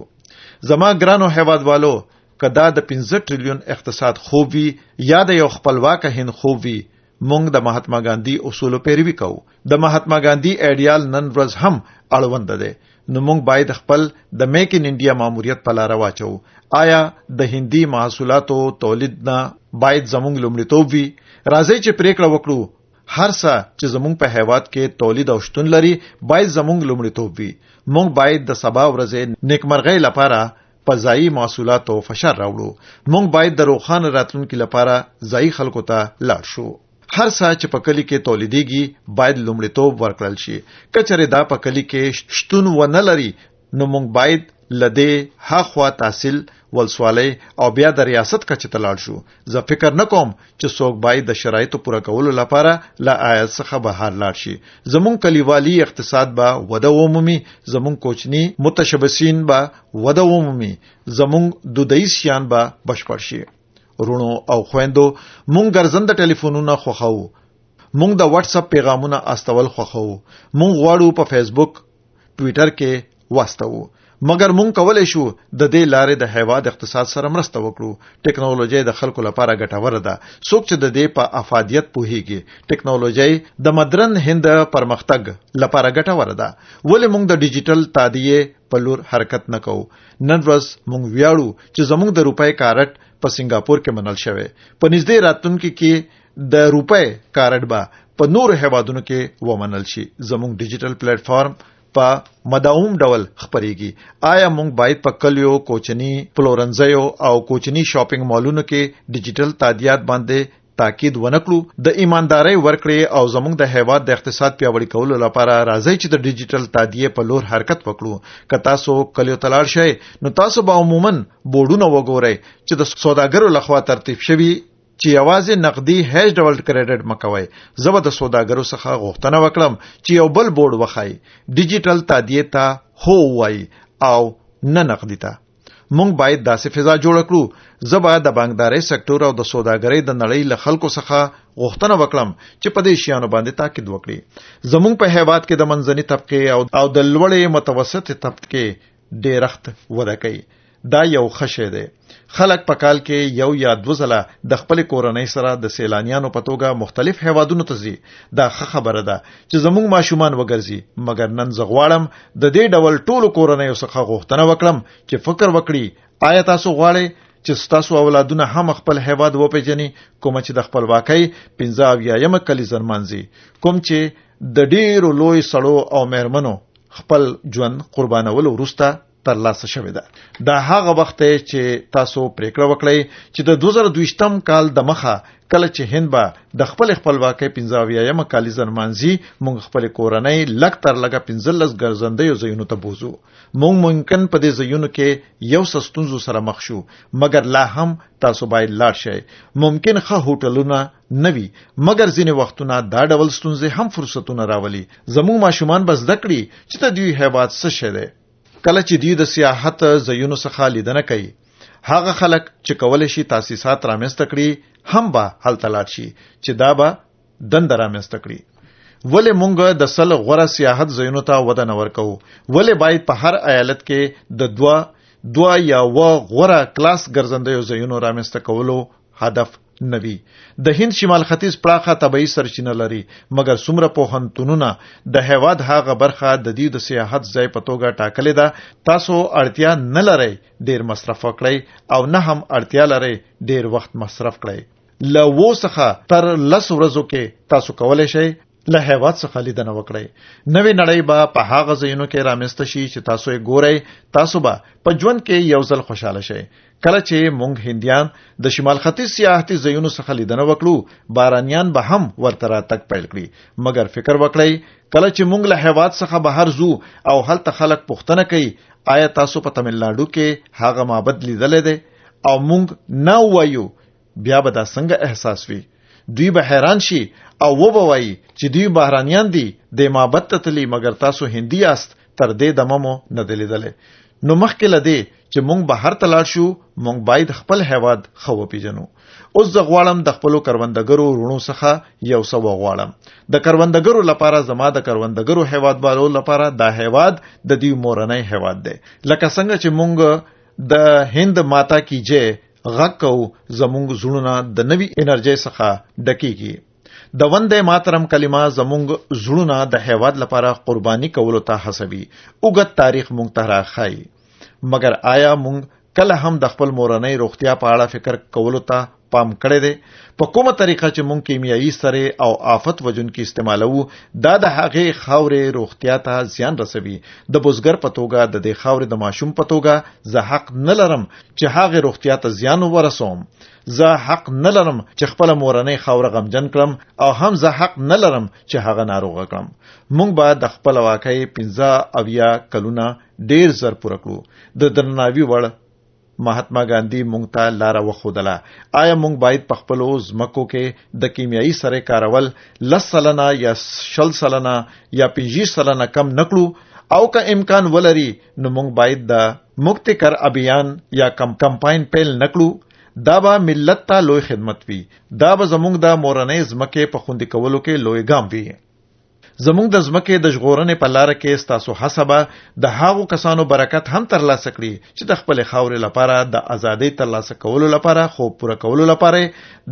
زما ګرانو هیوادوالو، که دا د 15 ټریلیون اقتصاد خوب وي یا د یو خپلواک هند خوب وي، مونږ د مهاتما ګاندھی اصولو پیروي کوو. د مهاتما ګاندھی ایډیال نن ورځ هم اړوند دی. نو مونږ باید خپل د میک ان انډیا ماموریت په لار واچو. آیا د هندي محصولاتو تولید نه باید زموږ لومړیتوب وي؟ راځئ چې پریکړه وکړو هر څه چې زموږ په هیواد کې تولید او شتون لري باید زموږ لومړیتوب وي. مونږ باید د سبا ورځې نیکمرغۍ لپاره په ځایي محصولاتو فشار راوړو. مونږ باید د روښانه راتلونکي لپاره ځایي خلکو ته لاړ شو. هر څه چې په کلی کې تولیدېږي باید لومړیتوب ورکړل شي. که چېرې دا په کلی کې شتون ونه لري نو موږ باید لدې هاخوا تحصیل ولسوالۍ او بیا د ریاست کچې ته لاړ شو. زه فکر نه کوم چې څوک باید د شرایطو پوره کولو لپاره له عاید څخه بهر لاړ شي. زموږ کلیوالي اقتصاد به وده ومومي، زموږ کوچني متشبثین به وده ومومي، زموږ دودیز شیان به بشپړ شي. ورونو او خويندو، مونږ ګرځنده ټلیفونونه خوښو، مونږ د واتس اپ پیغامونه استول خوښو، مونږ غواړو په فیسبوک ټوئیټر کې واستو، مګر مونږ کولای شو د دې لارې د هیواد اقتصاد سره مرسته وکړو. ټیکنالوژي د خلکو لپاره ګټوره ده. څوک چې د دې په افادیت پوهیږي، ټیکنالوژي د مدرن هند پرمختګ لپاره ګټوره ده. ولې مونږ د ډیجیټل تادیه په لور حرکت نه کوو؟ نن ورځ مونږ ویاړو چې زموږ د روپۍ کارت په سنگاپور کې منل شوی. په نږدې راتلونکي کې د روپۍ کارت به په نور هیوادونو کې ومنل شي. زموږ ډیجیټل پلیټ فارم په مداوم ډول خبريږي. آیا موږ باید په کلیو، کوچني پلورنځیو او کوچني شاپینګ مالونو کې ډیجیټل تادیات باندې تاکید ونکړو؟ د ایماندارۍ ورکړې او زموږ د هیواد د اقتصاد پیاوړي کولو لپاره راځي چې د ډیجیټل تادیه په لور حرکت وکړو. که تاسو کلیو تلاړ شئ نو تاسو به عموما بورډونه وګورئ چې د سوداګرو لخوا ترتیب شوي چې یوازې نقدي هیڅ ډول کریډټ مکوئ. زه به د سوداګرو څخه غوښتنه وکړم چې یو بل بورډ وخایي، ډیجیټل تادیه ته هو وایي او نه نقدي ته. مونږ باید داسې فضا جوړ کړو. زه به د بانکدارۍ سکتور او د سوداګرۍ د نړۍ له خلکو څخه غوښتنه وکړم چې په دې شیانو باندې تاکید وکړي. زموږ په هیواد کې د منځني طبقه او د لوړې متوسطې طبقه ډیرښت وده کوي. دا یو ښه شی دی. خلک په کال کې یو یا دوه ځله د خپل کورنۍ سره د سیلانیانو په توګه مختلف هیوادونو ته ځي. دا ښه خبره ده چې زموږ ماشومان وګرځي. مګر نن زه غواړم د دې ډول ټولو کورنیو څخه غوښتنه وکړم چې فکر وکړي، آیا تاسو غواړئ چې ستاسو اولادونه هم خپل هیواد وپیژني، کوم چې د خپلواکۍ 75 کلیزه نمانځي، کوم چې د ډیرو لوی سړو او مېرمنو خپل ژوند قربانولو وروسته ترلاسه شوې ده. دا هغه وخت دی چې تاسو پریکړه وکړئ چې د 2022م کال د مخه کله چې هند به د خپلواکۍ 75 کلیزه نمانځي، موږ خپل کورنۍ لږ تر لږه 15 ګرځندوی ځایونو ته بوزو. موږ ممکن په دې ځایونو کې یو څه ستونزو سره مخ شو، مګر لا هم تاسو باید لاړ شئ. ممکن ښه هوټلونه نه وي، مګر ځینې وختونه دا ډول ستونزې هم فرصتونه راولي. زموږ ماشومان به زده کړي چې د دوی هیواد څه شی دی. کله چې دوی د سیاحت ځایونو څخه لیدنه کوي، هغه خلک چې کولای شي تاسیسات رامنځته کړي هم به هلته لاړ شي چې دا به دنده رامنځته کړي. ولې مونږ د سل غوره سیاحت ځایونو ته وده نه ورکوو؟ ولې باید په هر ایالت کې د دوه یا غوره کلاس ګرځندوی ځایونو رامنځته کولو هدف نوي؟ د هند شمال ختیځ پراخه طبیعي سرچینه لري، مګر څومره پوهنتونونه د هیواد هغه برخه د دې د سیاحت ځای په توګه ټاکلې ده. تاسو اړتیا نه لرئ ډیر مصرف وکړئ او نه هم اړتیا لرئ ډیر وخت مصرف کړئ. له 2 څخه تر 10 ورځو کې تاسو کولای شئ له هیواد څخه لیدنه وکړئ. نوې نړۍ به په هغه ځایونو کې رامنځته شي چې تاسو یې ګورئ. تاسو به په ژوند کې یو ځل خوشاله شئ. کله چې مونږ هندیان د شمال ختیځ سیاحتي ځایونو څخه لیدنه وکړو، بارانیان به هم ورته راتګ پیل کړي. مګر فکر وکړئ، کله چې مونږ له هیواد څخه بهر ځو او هلته خلک پوښتنه کوي، آیا تاسو په تامل ناډو کې هغه معبد لیدلی دی؟ او مونږ نه وایو، بیا به دا څنګه احساس وي؟ دوی به حیران شي او وبوي چې دوی بهرانيان دي، د معبد ته تللي، مګر تاسو هندي یاست، تر دې دمه مو نه دی لیدلی. نو مخکې له دې چې مونږ بهر ته لاړ شو، مونږ باید خپل هیواد ښه وپیژنو. اوس زه غواړم د خپلو کروندګرو وروڼو څخه یو څه وغواړم. د کروندګرو لپاره زما د کروندګرو هیوادوالو لپاره دا هیواد د دوی مورنی هیواد دی. لکه څنګه چې مونږ د هند ماتا کی جې غږ کوو، زمونږ زړونه د نوي انرژۍ څخه ډکیږي. د وندې ماترم کلمه زمونږ زړونه د هیواد لپاره قرباني کولو ته هڅوي. اوږد تاریخ مونږ ته راښایي. مګر آیا مونږ کله هم د خپل مورنۍ روغتیا په اړه فکر کولو ته پام کړی دی؟ په کومه طریقه چې مونږ کیمیایي سرې او آفت وژونکي استعمالوو، دا د هغې خاورې روغتیا ته زیان رسوي. د بزګر په توګه، د دې خاورې د ماشوم په توګه، زه حق نه لرم چې هغې روغتیا ته زیان ورسوم. زه حق نه لرم چې خپل مورنۍ خاوره غمجن کړم، او هم زه حق نه لرم چې هغه ناروغه کړم. مونږ به د خپلواکۍ 75 کلونه ډیر زر پوره کړو. د درناوي وړ مهاتما ګاندھی مونږ ته لاره وښودله. آیا مونږ باید په خپلو ځمکو کې د کیمیایي سرې کارول 10 سلنه یا 20 سلنه یا 25 سلنه کم نکړو او که امکان ولري نو مونږ باید د مکتی کر ابھیان یا کمپاین پیل نکړو. دا به ملت ته لوی خدمت وي. دا به زمونږ د مورنۍ ځمکې په خوندي کولو کې لوی ګام وي. زمونږ د ځمکې د ژغورنې په لاره کې ستاسو هڅه به د هغو کسانو برکت هم ترلاسه کړي چې د خپلې خاورې لپاره د ازادۍ ترلاسه کولو لپاره خوب پوره کولو لپاره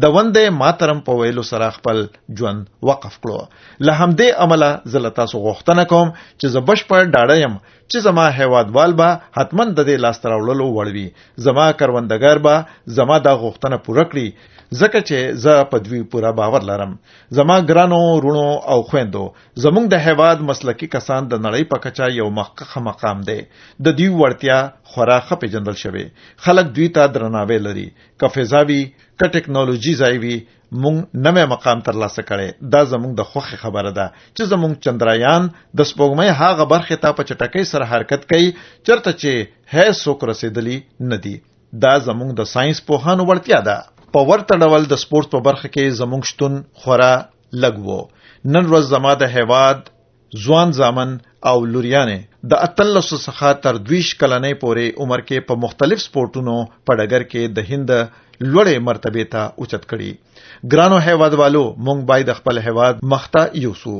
د وندې ماترم په ویلو سره خپل ژوند وقف کړو. له همدې امله زه له تاسو غوښتنه کوم چې زه بشپړ ډاډه یم چې زما هیوادوال به حتما د دې لاسته راوړلو وړ وي. زما کروندګر به زما دا غوښتنه پوره کړي ځکه چې زه په دوی پوره باور لرم. زما ګرانو رونو او خويندو، زموږ د هیواد مسلکي کسان د نړۍ په کچه یو مخکښ مقام دی. د دوی وړتیا خورا ښه پیژندل شوې. خلک دوی ته درناوی لري. که فضا وي که ټیکنالوژي ځای وي مونږ نوی مقام ترلاسه کړی. دا زموږ د خوښې خبره ده چې زموږ چندرایان د سپوږمۍ هغه برخې ته په چټکۍ سره حرکت کوي چرته چې هیڅ څوک رسیدلی نه دي. دا زموږ د ساينس پوهانو وړتیا ده. په ورته ډول د سپورت په برخه کې زموږ شتون خورا لږ و. نن ورځ زما د هیواد ځوان زامن او لوریانې د 18 څخه تر 20 کلنۍ پورې عمر کې په مختلف سپورتونو په ډګر کې د هند لوړې مرتبه ته اوچت کړي. ګرانو هیوادوالو، مونږ باید خپل هیواد مخته یوسو.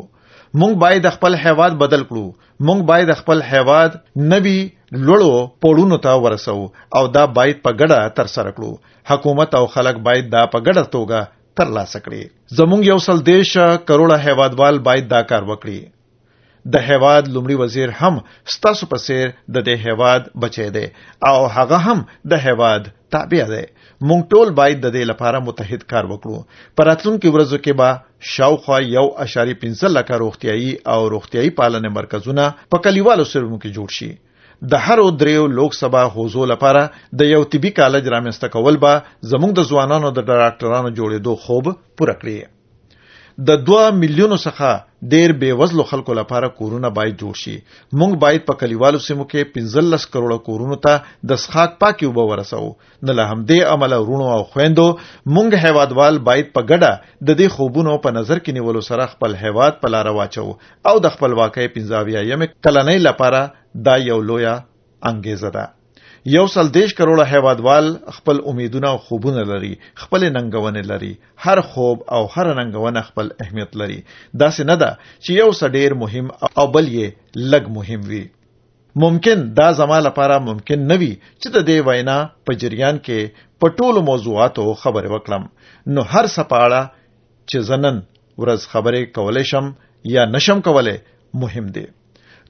مونږ باید خپل هیواد بدل کړو. مونږ باید خپل هیواد نوي لوړو پوړونو ته ورسو او دا باید په ګډه تر سره کړو. حکومت او خلک باید دا په ګډه توګه ترلاسه کړي. زمونږ 130 کروڑه هیوادوال باید دا کار وکړي. د هیواد لومړي وزیر هم ستاسو په څیر د دې هیواد بچی دی او هغه هم د هیواد تابع دی. مونږ ټول باید د دې لپاره متحد کار وکړو. په راتلونکو ورځو کې به شاوخوا 1.15 لکه روغتیايي او روغتیايي پالنې مرکزونه په کلیوالو سیمو کې جوړ شي. د هر دریو لوک سبا حوزو لپاره د یو طبي کالج رامنځته کول به زموږ د ځوانانو د ډاکټرانو جوړېدو خوب پوره کړي. د 2 میلیونو څخه ډیر بېوزلو خلکو لپاره کورونه باید جوړ شي. مونږ باید په کلیوالو سیمو کې 15 کروڑه کورونو ته د څښاک پاکي اوبه ورسوو. نه له همدې امله ورونو او خويندو، مونږ هیوادوال باید په ګډه د دې خوبونو په نظر کې نیولو سره خپل هیواد په لار واچو او د خپلواکۍ 15 کلنۍ لپاره دا یو لویه انګیزه ده. 130 کروڑه هیوادوال خپل امیدونه او خوبونه لري، خپل ننګونې لري. هر خوب او هر ننګونه خپل اهمیت لري. داسې نه ده چې یو څه ډیر مهم او بل یې لږ مهم وي. ممکن دا زما لپاره ممکن نه وي چې د دې وینا په جریان کې په ټولو موضوعاتو خبرې وکړم. نو هر څه په اړه چې زنن ورځ خبرې کولای شم یا نشم کولای مهم دی.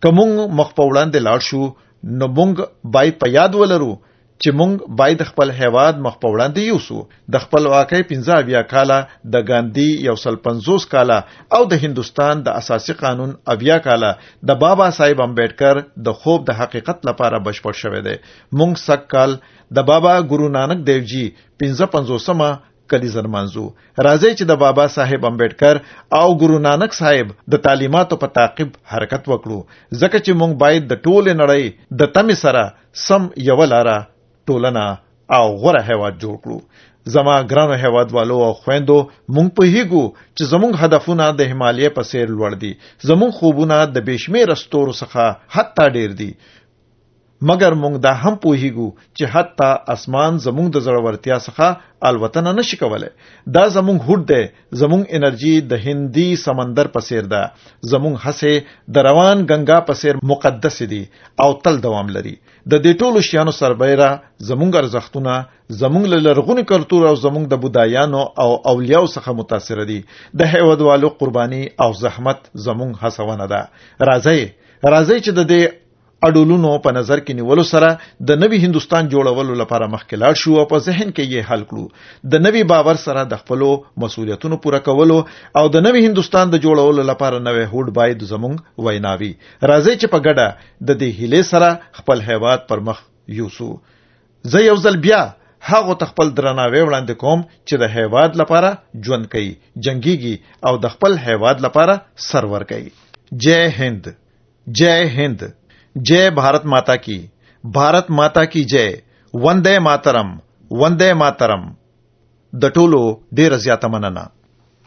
که مونږ مخ په وړاندې لاړ شو نو مونږ باید په یاد ولرو چې مونږ باید خپل هیواد مخ په وړاندې یوسو. د خپلواکۍ 15 کاله، د ګاندھی 150 کاله او د هندستان د اساسي قانون 80 کاله د بابا صاحب امبیډکر د خوب د حقیقت لپاره بشپړ شوی دی. مونږ سږ کال د بابا ګورو نانک دیو جی 55مه کلیزه نمانځو. راځي چې د بابا صاحب امبیډکر او ګورو نانک صاحب د تعلیماتو په تعقیب حرکت وکړو ځکه چې مونږ باید د ټولې نړۍ د تمې سره سم یو لاره ټولنه او غوره هیواد جوړ کړو. زما ګرانو هیوادوالو او خويندو، مونږ پوهیږو چې زموږ هدفونه د همالیه په څیر لوړ دي. زموږ خوبونه د بشمیره ستورو څخه حتی ډیر دي. مګر مونږ دا هم پوهیږو چې حتی اسمان زموږ د زړورتیا څخه الوتنه نشي کولای. دا زموږ هوډ دی. زموږ انرژي د هندي سمندر په څیر ده. زموږ هڅې د روان گنگا په څیر مقدس دي او تل دوام لري. د دې ټولو شیانو سربیره زموږ ارزښتونه زموږ له لرغوني کلتور او زموږ د بودایانو او اولیاء څخه متاثر دي. د هیوادوالو قرباني او زحمت زموږ هڅونه ده. راځي چې د دې اډولونو په نظر کې نیولو سره د نوي هندستان جوړولو لپاره مخکې لاړ شو او په ذهن کې یې حل کړو. د نوي باور سره د خپلو مسؤلیتونو پوره کولو او د نوي هندستان د جوړولو لپاره نوې هوډ باید زموږ ویناوي. راځي چې په ګډه د دې هیلې سره خپل هیواد پر مخ یوسو. زه یو ځل بیا هغه خپل درناوی وړاندې کوم چې د هیواد لپاره ژوند کوي، جنگيږي او د خپل هیواد لپاره سرور کوي. جय हिंद, जय हिंद. जय भारत माता की, भारत माता की जय, वंदे मातरम, वंदे मातरम. د ټولو ډیر زیاته مننه.